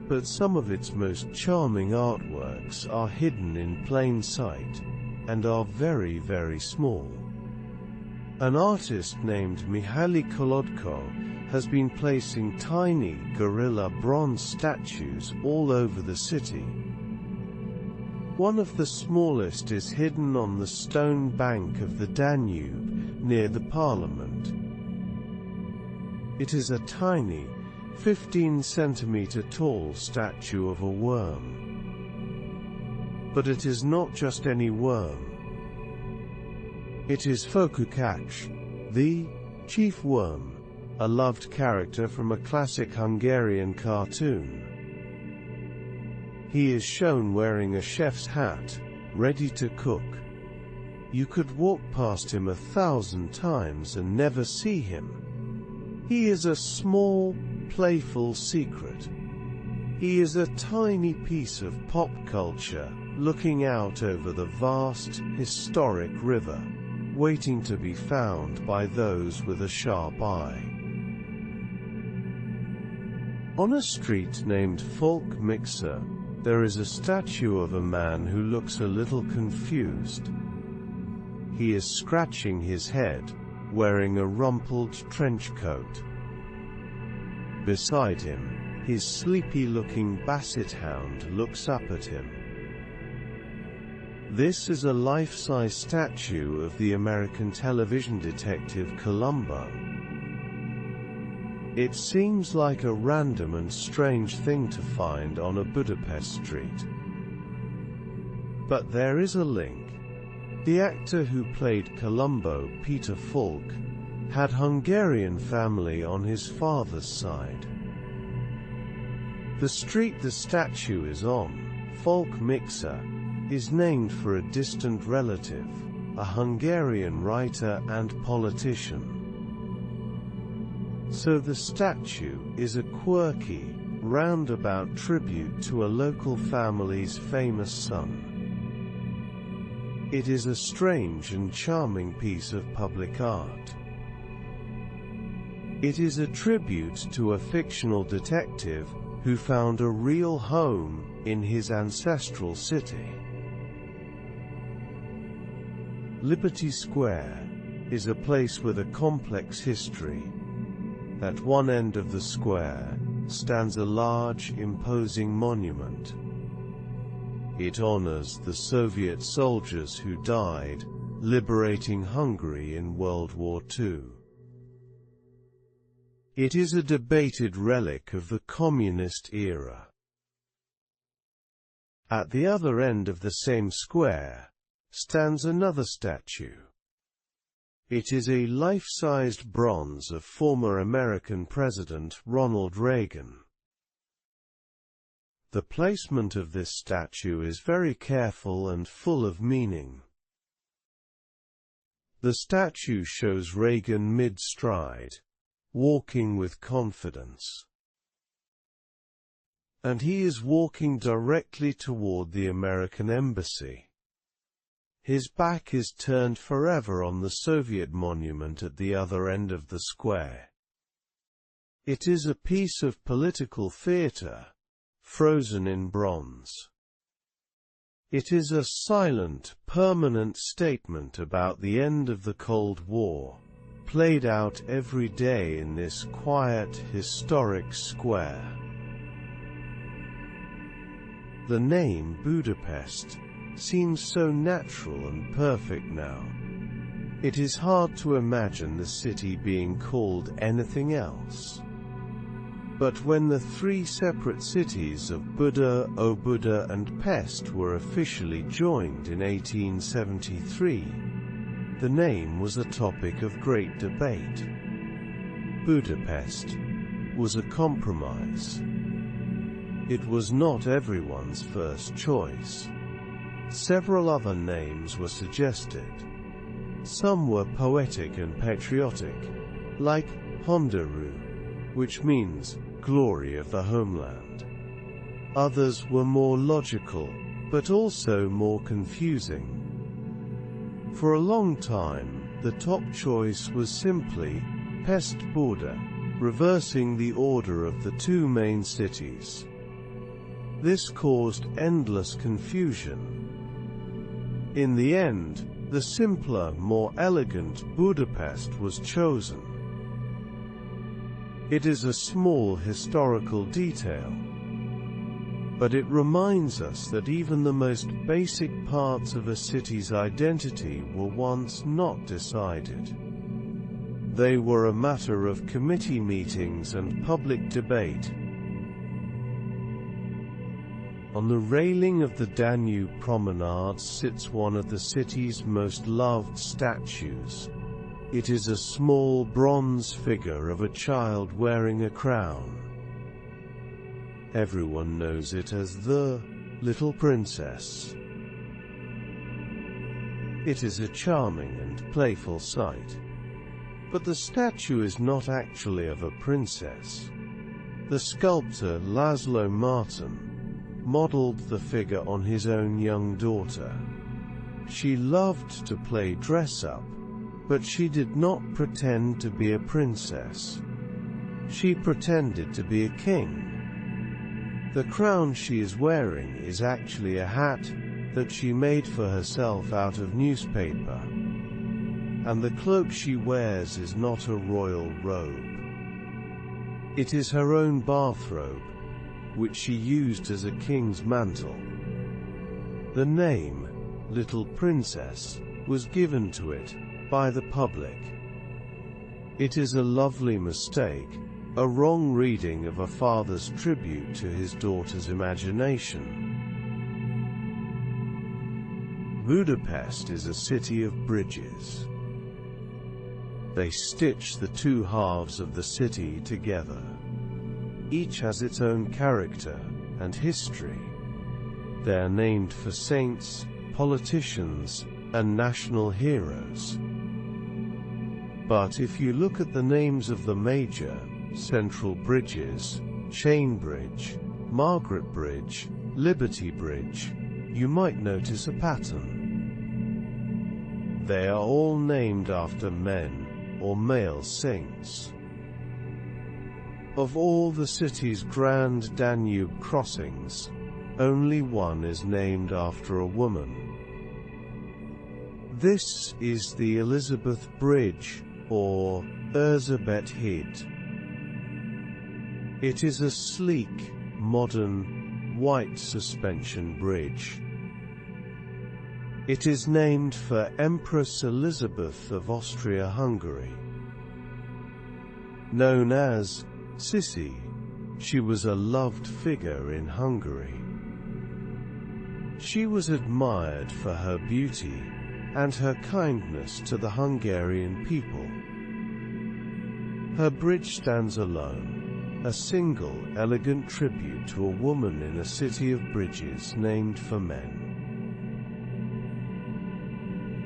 but some of its most charming artworks are hidden in plain sight, and are very, very small. An artist named Mihaly Kolodko has been placing tiny gorilla bronze statues all over the city. One of the smallest is hidden on the stone bank of the Danube, near the Parliament. It is a tiny, 15-centimeter tall statue of a worm. But it is not just any worm. It is Fokukach, the chief worm, a loved character from a classic Hungarian cartoon. He is shown wearing a chef's hat, ready to cook. You could walk past him 1,000 times and never see him. He is a small, playful secret. He is a tiny piece of pop culture, looking out over the vast, historic river, waiting to be found by those with a sharp eye. On a street named Folk Mixer, there is a statue of a man who looks a little confused. He is scratching his head, wearing a rumpled trench coat. Beside him, his sleepy-looking basset hound looks up at him. This is a life-size statue of the American television detective Columbo. It seems like a random and strange thing to find on a Budapest street. But there is a link. The actor who played Columbo, Peter Falk, had Hungarian family on his father's side. The street the statue is on, Folk Mixer, is named for a distant relative, a Hungarian writer and politician. So the statue is a quirky, roundabout tribute to a local family's famous son. It is a strange and charming piece of public art. It is a tribute to a fictional detective who found a real home in his ancestral city. Liberty Square is a place with a complex history. At one end of the square stands a large, imposing monument. It honors the Soviet soldiers who died, liberating Hungary in World War II. It is a debated relic of the communist era. At the other end of the same square stands another statue. It is a life-sized bronze of former American President Ronald Reagan. The placement of this statue is very careful and full of meaning. The statue shows Reagan mid-stride, walking with confidence. And he is walking directly toward the American embassy. His back is turned forever on the Soviet monument at the other end of the square. It is a piece of political theater, frozen in bronze. It is a silent, permanent statement about the end of the Cold War, played out every day in this quiet, historic square. The name Budapest seems so natural and perfect now. It is hard to imagine the city being called anything else. But when the three separate cities of Buda and Pest were officially joined in 1873, the name was a topic of great debate. Budapest was a compromise. It was not everyone's first choice. Several other names were suggested. Some were poetic and patriotic, like Hondaru, which means glory of the homeland. Others were more logical, but also more confusing. For a long time, the top choice was simply Pest Buda, reversing the order of the two main cities. This caused endless confusion. In the end, the simpler, more elegant Budapest was chosen. It is a small historical detail, but it reminds us that even the most basic parts of a city's identity were once not decided. They were a matter of committee meetings and public debate. On the railing of the Danube promenade sits one of the city's most loved statues. It is a small bronze figure of a child wearing a crown. Everyone knows it as the Little Princess. It is a charming and playful sight. But the statue is not actually of a princess. The sculptor Laszlo Martin modeled the figure on his own young daughter. She loved to play dress-up, but she did not pretend to be a princess. She pretended to be a king. The crown she is wearing is actually a hat that she made for herself out of newspaper. And the cloak she wears is not a royal robe. It is her own bathrobe, which she used as a king's mantle. The name, Little Princess, was given to it by the public. It is a lovely mistake, a wrong reading of a father's tribute to his daughter's imagination. Budapest is a city of bridges. They stitch the two halves of the city together. Each has its own character and history. They are named for saints, politicians, and national heroes. But if you look at the names of the major central bridges, Chain Bridge, Margaret Bridge, Liberty Bridge, you might notice a pattern. They are all named after men or male saints. Of all the city's grand Danube crossings, only one is named after a woman. This is the Elizabeth Bridge, or Erzsébet. It is a sleek, modern, white suspension bridge. It is named for Empress Elizabeth of Austria-Hungary. Known as Sissy, she was a loved figure in Hungary. She was admired for her beauty and her kindness to the Hungarian people. Her bridge stands alone, a single, elegant tribute to a woman in a city of bridges named for men.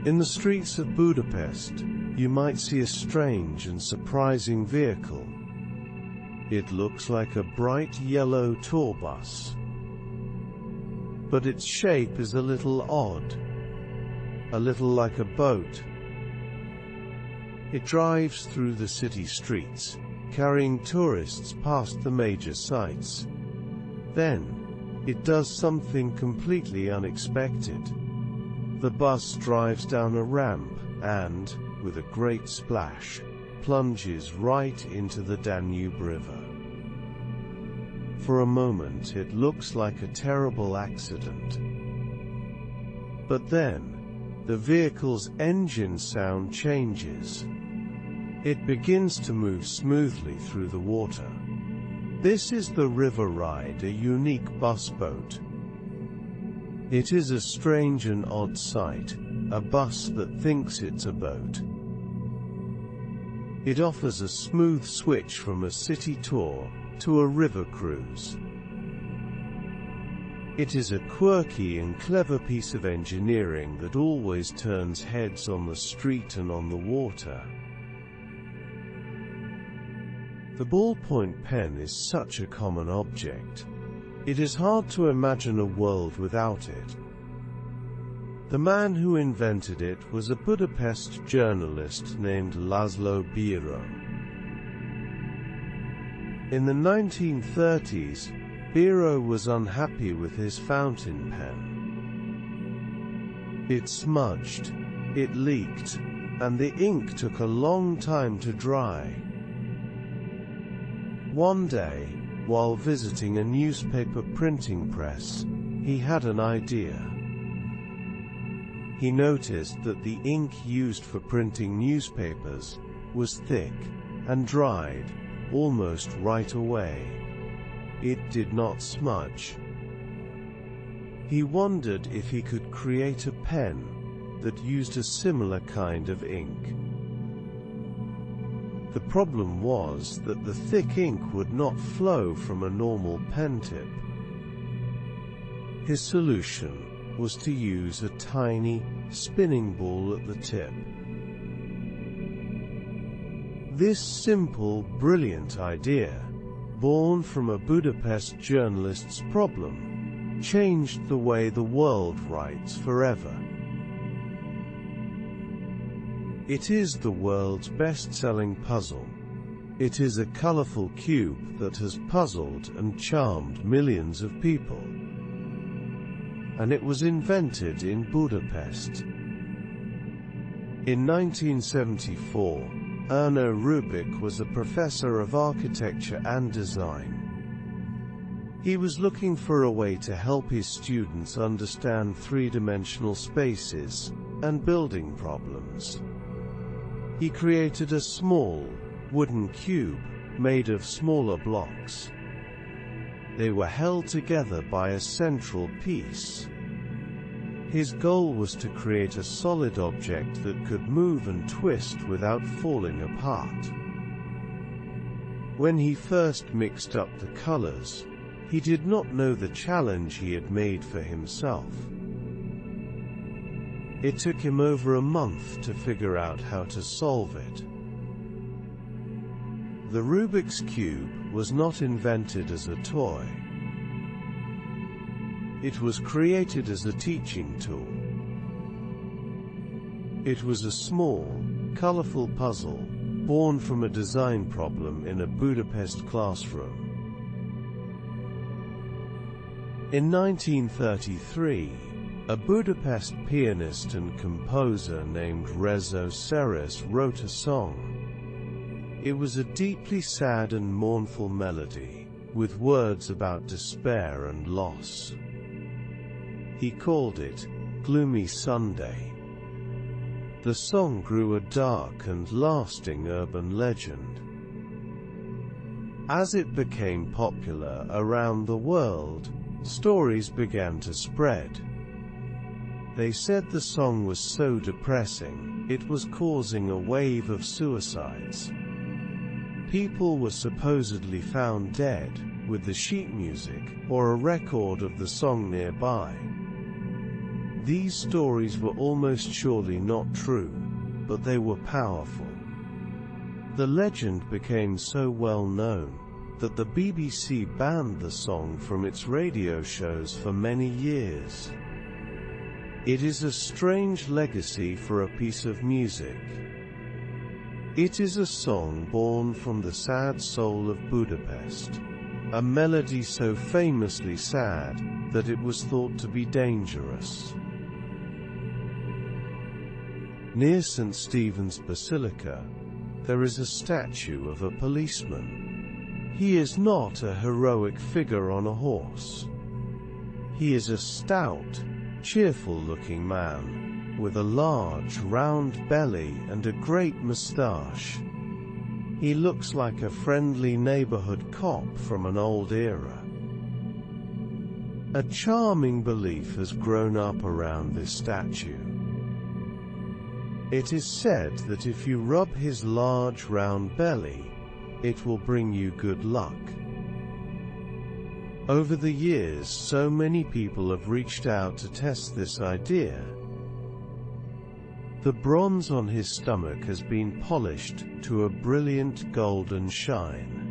In the streets of Budapest, you might see a strange and surprising vehicle. It looks like a bright yellow tour bus, but its shape is a little odd, a little like a boat. It drives through the city streets, carrying tourists past the major sites. Then, it does something completely unexpected. The bus drives down a ramp and, with a great splash, plunges right into the Danube River. For a moment it looks like a terrible accident. But then, the vehicle's engine sound changes. It begins to move smoothly through the water. This is the River Ride, a unique bus boat. It is a strange and odd sight, a bus that thinks it's a boat. It offers a smooth switch from a city tour to a river cruise. It is a quirky and clever piece of engineering that always turns heads on the street and on the water. The ballpoint pen is such a common object. It is hard to imagine a world without it. The man who invented it was a Budapest journalist named László Bíró. In the 1930s, Bíró was unhappy with his fountain pen. It smudged, it leaked, and the ink took a long time to dry. One day, while visiting a newspaper printing press, he had an idea. He noticed that the ink used for printing newspapers was thick and dried almost right away. It did not smudge. He wondered if he could create a pen that used a similar kind of ink. The problem was that the thick ink would not flow from a normal pen tip. His solution was to use a tiny, spinning ball at the tip. This simple, brilliant idea, born from a Budapest journalist's problem, changed the way the world writes forever. It is the world's best-selling puzzle. It is a colorful cube that has puzzled and charmed millions of people. And it was invented in Budapest. In 1974, Erno Rubik was a professor of architecture and design. He was looking for a way to help his students understand three-dimensional spaces and building problems. He created a small, wooden cube made of smaller blocks. They were held together by a central piece. His goal was to create a solid object that could move and twist without falling apart. When he first mixed up the colors, he did not know the challenge he had made for himself. It took him over a month to figure out how to solve it. The Rubik's Cube was not invented as a toy. It was created as a teaching tool. It was a small, colorful puzzle, born from a design problem in a Budapest classroom. In 1933, a Budapest pianist and composer named Rezo Seres wrote a song. It was a deeply sad and mournful melody, with words about despair and loss. He called it Gloomy Sunday. The song grew a dark and lasting urban legend. As it became popular around the world, stories began to spread. They said the song was so depressing, it was causing a wave of suicides. People were supposedly found dead, with the sheet music, or a record of the song nearby. These stories were almost surely not true, but they were powerful. The legend became so well known that the BBC banned the song from its radio shows for many years. It is a strange legacy for a piece of music. It is a song born from the sad soul of Budapest, a melody so famously sad that it was thought to be dangerous. Near St. Stephen's Basilica, there is a statue of a policeman. He is not a heroic figure on a horse. He is a stout, cheerful-looking man, with a large, round belly and a great moustache. He looks like a friendly neighborhood cop from an old era. A charming belief has grown up around this statue. It is said that if you rub his large round belly, it will bring you good luck. Over the years, so many people have reached out to test this idea. The bronze on his stomach has been polished to a brilliant golden shine.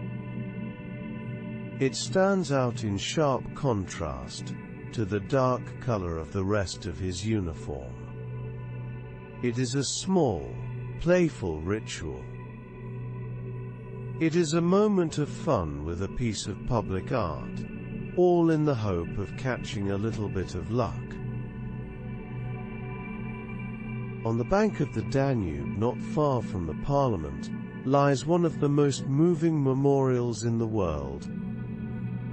It stands out in sharp contrast to the dark color of the rest of his uniform. It is a small, playful ritual. It is a moment of fun with a piece of public art, all in the hope of catching a little bit of luck. On the bank of the Danube, not far from the Parliament, lies one of the most moving memorials in the world.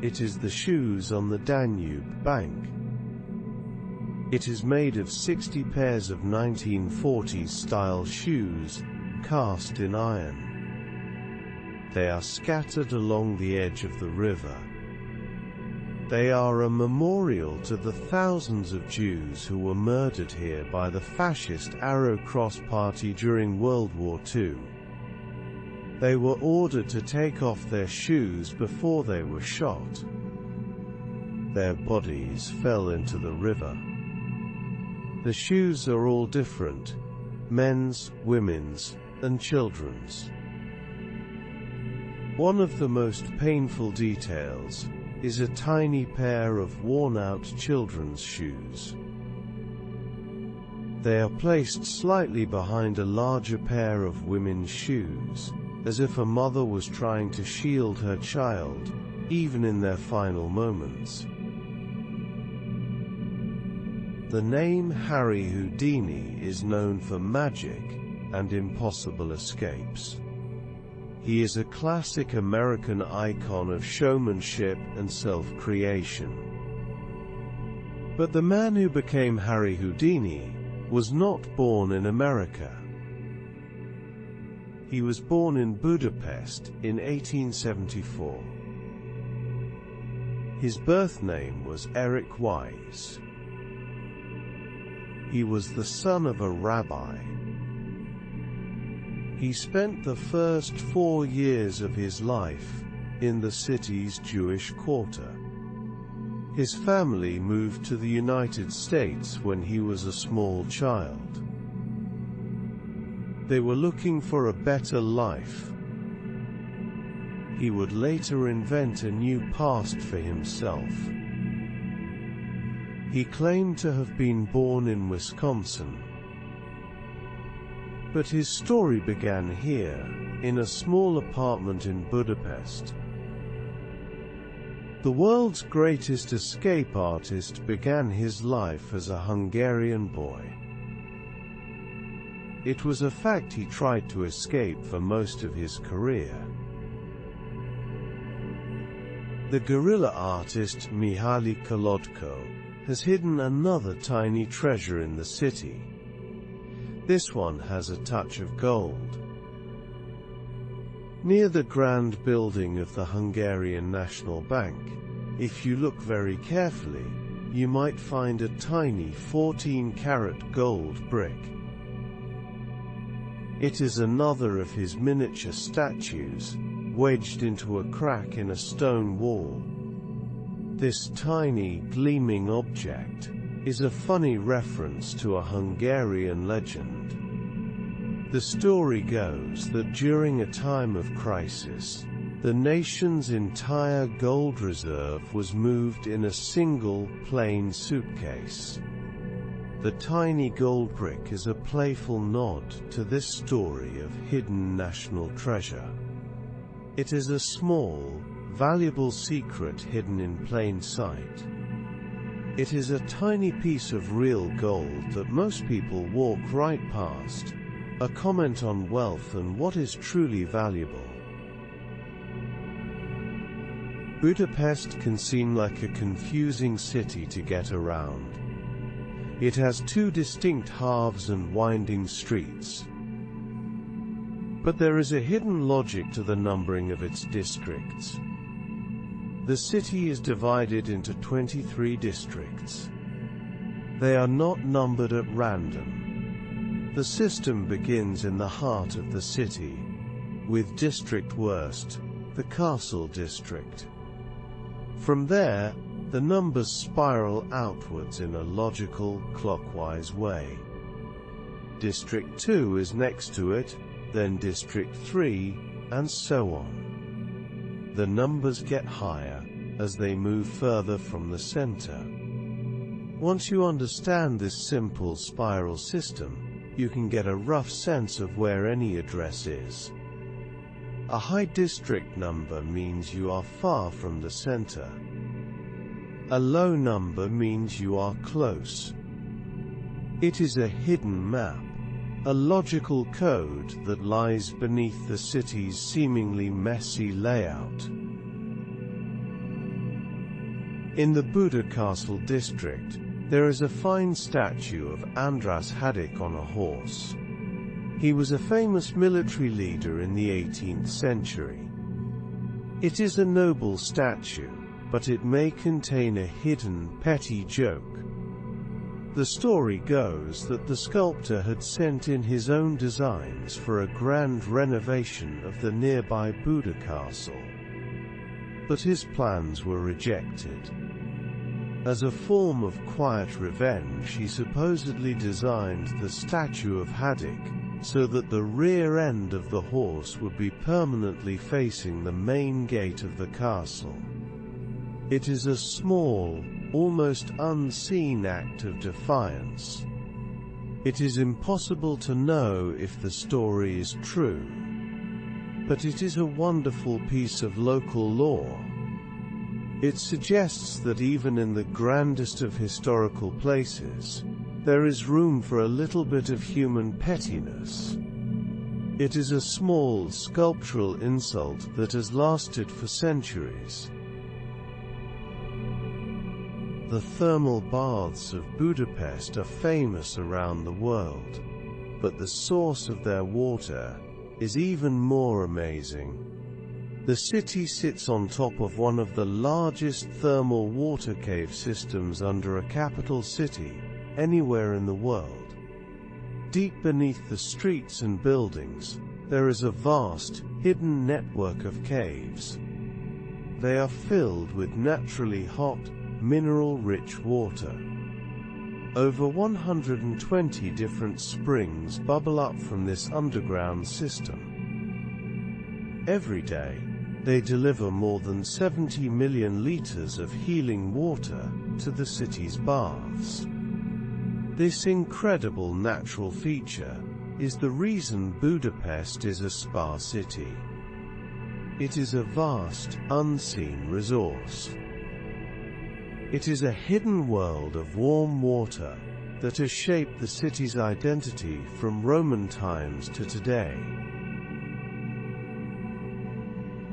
It is the Shoes on the Danube bank. It is made of 60 pairs of 1940s-style shoes, cast in iron. They are scattered along the edge of the river. They are a memorial to the thousands of Jews who were murdered here by the fascist Arrow Cross Party during World War II. They were ordered to take off their shoes before they were shot. Their bodies fell into the river. The shoes are all different: men's, women's, and children's. One of the most painful details is a tiny pair of worn-out children's shoes. They are placed slightly behind a larger pair of women's shoes, as if a mother was trying to shield her child, even in their final moments. The name Harry Houdini is known for magic and impossible escapes. He is a classic American icon of showmanship and self-creation. But the man who became Harry Houdini was not born in America. He was born in Budapest in 1874. His birth name was Eric Wise. He was the son of a rabbi. He spent the first 4 years of his life in the city's Jewish quarter. His family moved to the United States when he was a small child. They were looking for a better life. He would later invent a new past for himself. He claimed to have been born in Wisconsin. But his story began here, in a small apartment in Budapest. The world's greatest escape artist began his life as a Hungarian boy. It was a fact he tried to escape for most of his career. The guerrilla artist Mihaly Kolodko has hidden another tiny treasure in the city. This one has a touch of gold. Near the grand building of the Hungarian National Bank, if you look very carefully, you might find a tiny 14-carat gold brick. It is another of his miniature statues, wedged into a crack in a stone wall. This tiny, gleaming object is a funny reference to a Hungarian legend. The story goes that during a time of crisis, the nation's entire gold reserve was moved in a single, plain suitcase. The tiny gold brick is a playful nod to this story of hidden national treasure. It is a small, valuable secret hidden in plain sight. It is a tiny piece of real gold that most people walk right past, a comment on wealth and what is truly valuable. Budapest can seem like a confusing city to get around. It has 2 distinct halves and winding streets. But there is a hidden logic to the numbering of its districts. The city is divided into 23 districts. They are not numbered at random. The system begins in the heart of the city, with District Worst, the Castle District. From there, the numbers spiral outwards in a logical, clockwise way. District 2 is next to it, then District 3, and so on. The numbers get higher as they move further from the center. Once you understand this simple spiral system, you can get a rough sense of where any address is. A high district number means you are far from the center. A low number means you are close. It is a hidden map, a logical code that lies beneath the city's seemingly messy layout. In the Buda Castle district, there is a fine statue of Andras Hadik on a horse. He was a famous military leader in the 18th century. It is a noble statue, but it may contain a hidden, petty joke. The story goes that the sculptor had sent in his own designs for a grand renovation of the nearby Buda Castle. But his plans were rejected. As a form of quiet revenge, he supposedly designed the statue of Hadik so that the rear end of the horse would be permanently facing the main gate of the castle. It is a small, almost unseen act of defiance. It is impossible to know if the story is true, but it is a wonderful piece of local lore. It suggests that even in the grandest of historical places, there is room for a little bit of human pettiness. It is a small sculptural insult that has lasted for centuries. The thermal baths of Budapest are famous around the world, but the source of their water is even more amazing. The city sits on top of one of the largest thermal water cave systems under a capital city anywhere in the world. Deep beneath the streets and buildings, there is a vast, hidden network of caves. They are filled with naturally hot, mineral-rich water. Over 120 different springs bubble up from this underground system. Every day, they deliver more than 70 million liters of healing water to the city's baths. This incredible natural feature is the reason Budapest is a spa city. It is a vast, unseen resource. It is a hidden world of warm water that has shaped the city's identity from Roman times to today.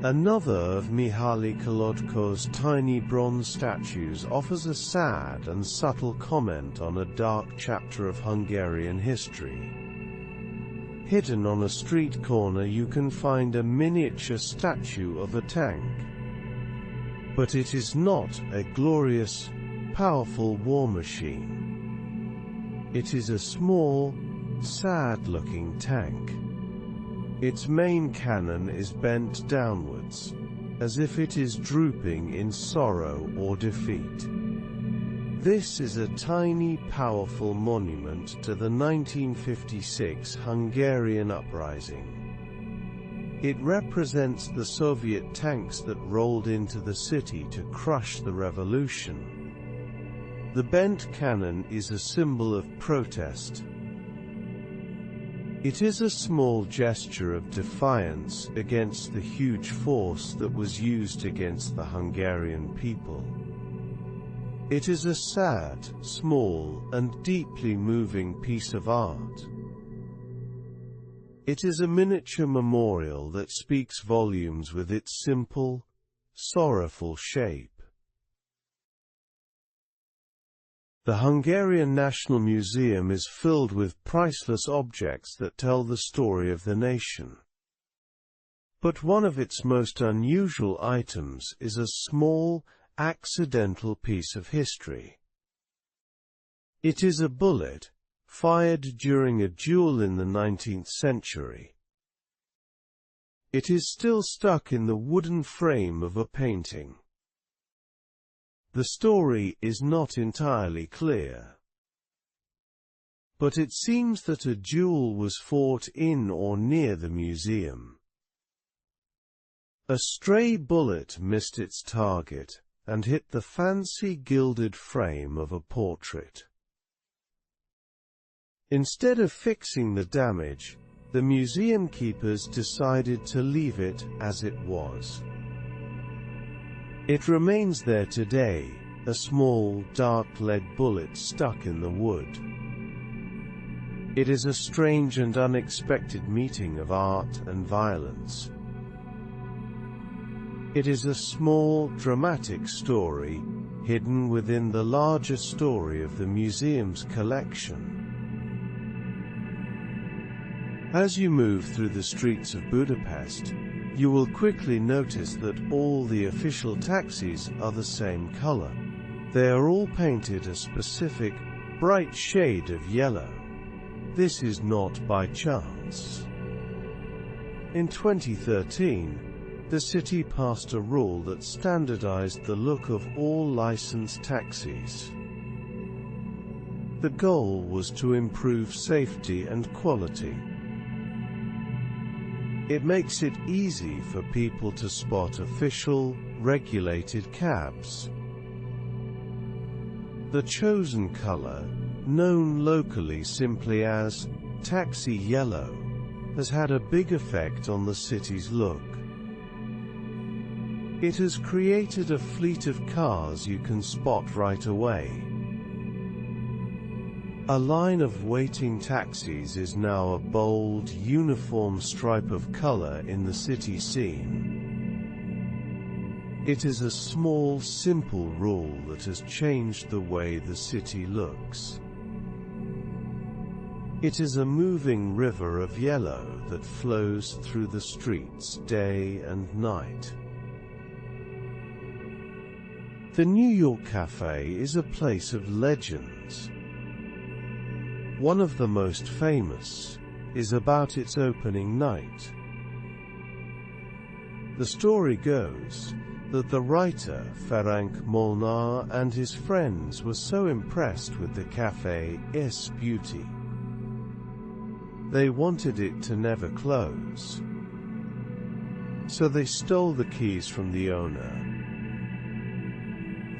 Another of Mihaly Kolodko's tiny bronze statues offers a sad and subtle comment on a dark chapter of Hungarian history. Hidden on a street corner you can find a miniature statue of a tank. But it is not a glorious, powerful war machine. It is a small, sad-looking tank. Its main cannon is bent downwards, as if it is drooping in sorrow or defeat. This is a tiny, powerful monument to the 1956 Hungarian uprising. It represents the Soviet tanks that rolled into the city to crush the revolution. The bent cannon is a symbol of protest. It is a small gesture of defiance against the huge force that was used against the Hungarian people. It is a sad, small, and deeply moving piece of art. It is a miniature memorial that speaks volumes with its simple, sorrowful shape. The Hungarian National Museum is filled with priceless objects that tell the story of the nation. But one of its most unusual items is a small, accidental piece of history. It is a bullet, fired during a duel in the 19th century. It is still stuck in the wooden frame of a painting. The story is not entirely clear, but it seems that a duel was fought in or near the museum. A stray bullet missed its target and hit the fancy gilded frame of a portrait. Instead of fixing the damage, the museum keepers decided to leave it as it was. It remains there today, a small, dark lead bullet stuck in the wood. It is a strange and unexpected meeting of art and violence. It is a small, dramatic story, hidden within the larger story of the museum's collection. As you move through the streets of Budapest, you will quickly notice that all the official taxis are the same color. They are all painted a specific, bright shade of yellow. This is not by chance. In 2013, the city passed a rule that standardized the look of all licensed taxis. The goal was to improve safety and quality. It makes it easy for people to spot official, regulated cabs. The chosen color, known locally simply as taxi yellow, has had a big effect on the city's look. It has created a fleet of cars you can spot right away. A line of waiting taxis is now a bold, uniform stripe of color in the city scene. It is a small, simple rule that has changed the way the city looks. It is a moving river of yellow that flows through the streets day and night. The New York Cafe is a place of legends. One of the most famous, is about its opening night. The story goes that the writer Ferenc Molnar and his friends were so impressed with the cafe's beauty. They wanted it to never close. So they stole the keys from the owner.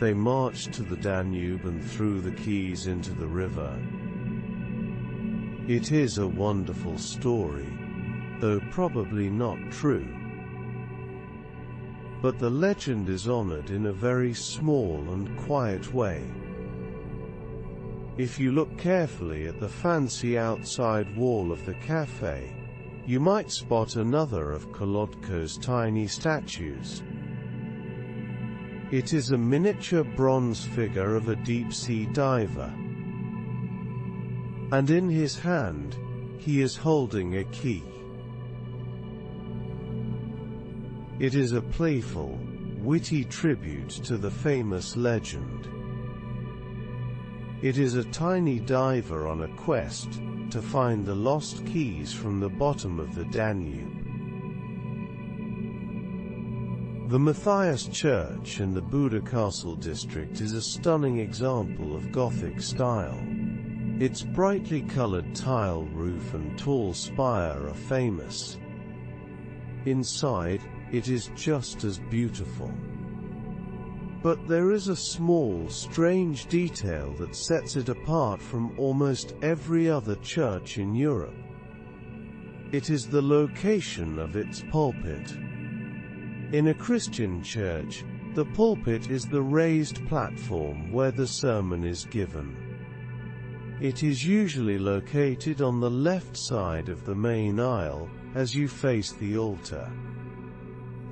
They marched to the Danube and threw the keys into the river. It is a wonderful story, though probably not true. But the legend is honored in a very small and quiet way. If you look carefully at the fancy outside wall of the cafe, you might spot another of Kolodko's tiny statues. It is a miniature bronze figure of a deep-sea diver. And in his hand, he is holding a key. It is a playful, witty tribute to the famous legend. It is a tiny diver on a quest to find the lost keys from the bottom of the Danube. The Matthias Church in the Buda Castle district is a stunning example of Gothic style. Its brightly colored tile roof and tall spire are famous. Inside, it is just as beautiful. But there is a small, strange detail that sets it apart from almost every other church in Europe. It is the location of its pulpit. In a Christian church, the pulpit is the raised platform where the sermon is given. It is usually located on the left side of the main aisle, as you face the altar.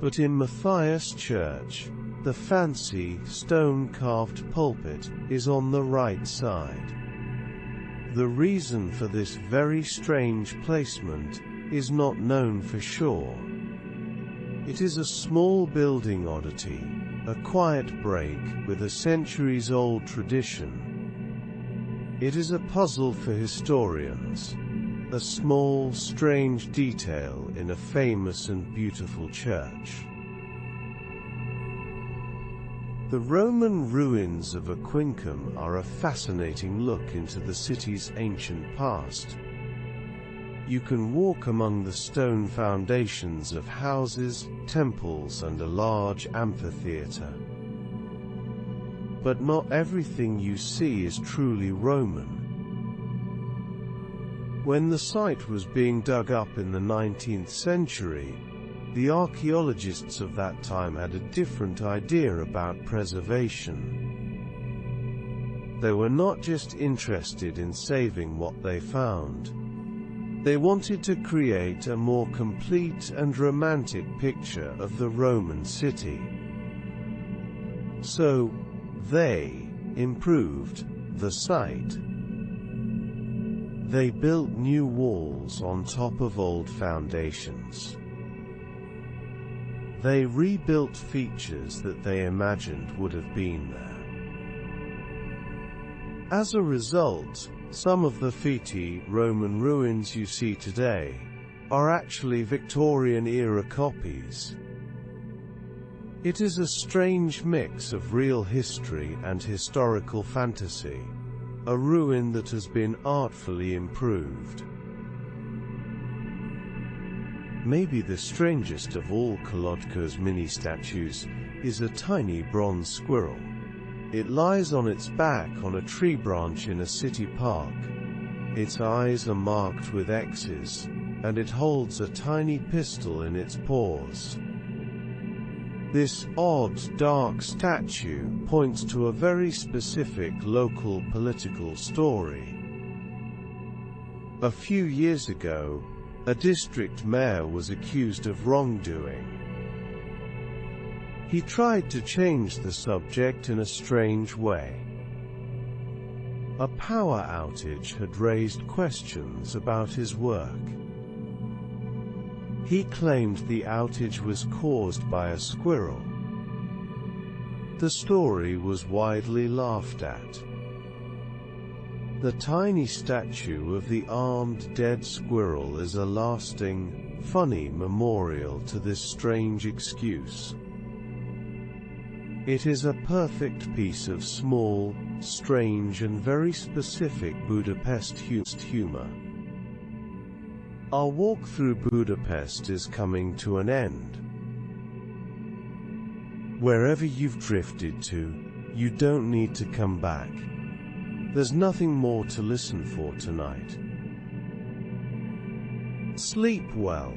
But in Matthias Church, the fancy, stone-carved pulpit is on the right side. The reason for this very strange placement is not known for sure. It is a small building oddity, a quiet break with a centuries-old tradition. It is a puzzle for historians, a small, strange detail in a famous and beautiful church. The Roman ruins of Aquincum are a fascinating look into the city's ancient past. You can walk among the stone foundations of houses, temples, and a large amphitheater. But not everything you see is truly Roman. When the site was being dug up in the 19th century, the archaeologists of that time had a different idea about preservation. They were not just interested in saving what they found. They wanted to create a more complete and romantic picture of the Roman city. So, they improved the site. They built new walls on top of old foundations. They rebuilt features that they imagined would have been there. As a result, some of the Feti Roman ruins you see today are actually Victorian-era copies. It is a strange mix of real history and historical fantasy, a ruin that has been artfully improved. Maybe the strangest of all Kolodko's mini-statues is a tiny bronze squirrel. It lies on its back on a tree branch in a city park. Its eyes are marked with X's, and it holds a tiny pistol in its paws. This odd, dark statue points to a very specific local political story. A few years ago, a district mayor was accused of wrongdoing. He tried to change the subject in a strange way. A power outage had raised questions about his work. He claimed the outage was caused by a squirrel. The story was widely laughed at. The tiny statue of the armed dead squirrel is a lasting, funny memorial to this strange excuse. It is a perfect piece of small, strange and very specific Budapest humor. Our walk through Budapest is coming to an end. Wherever you've drifted to, you don't need to come back. There's nothing more to listen for tonight. Sleep well.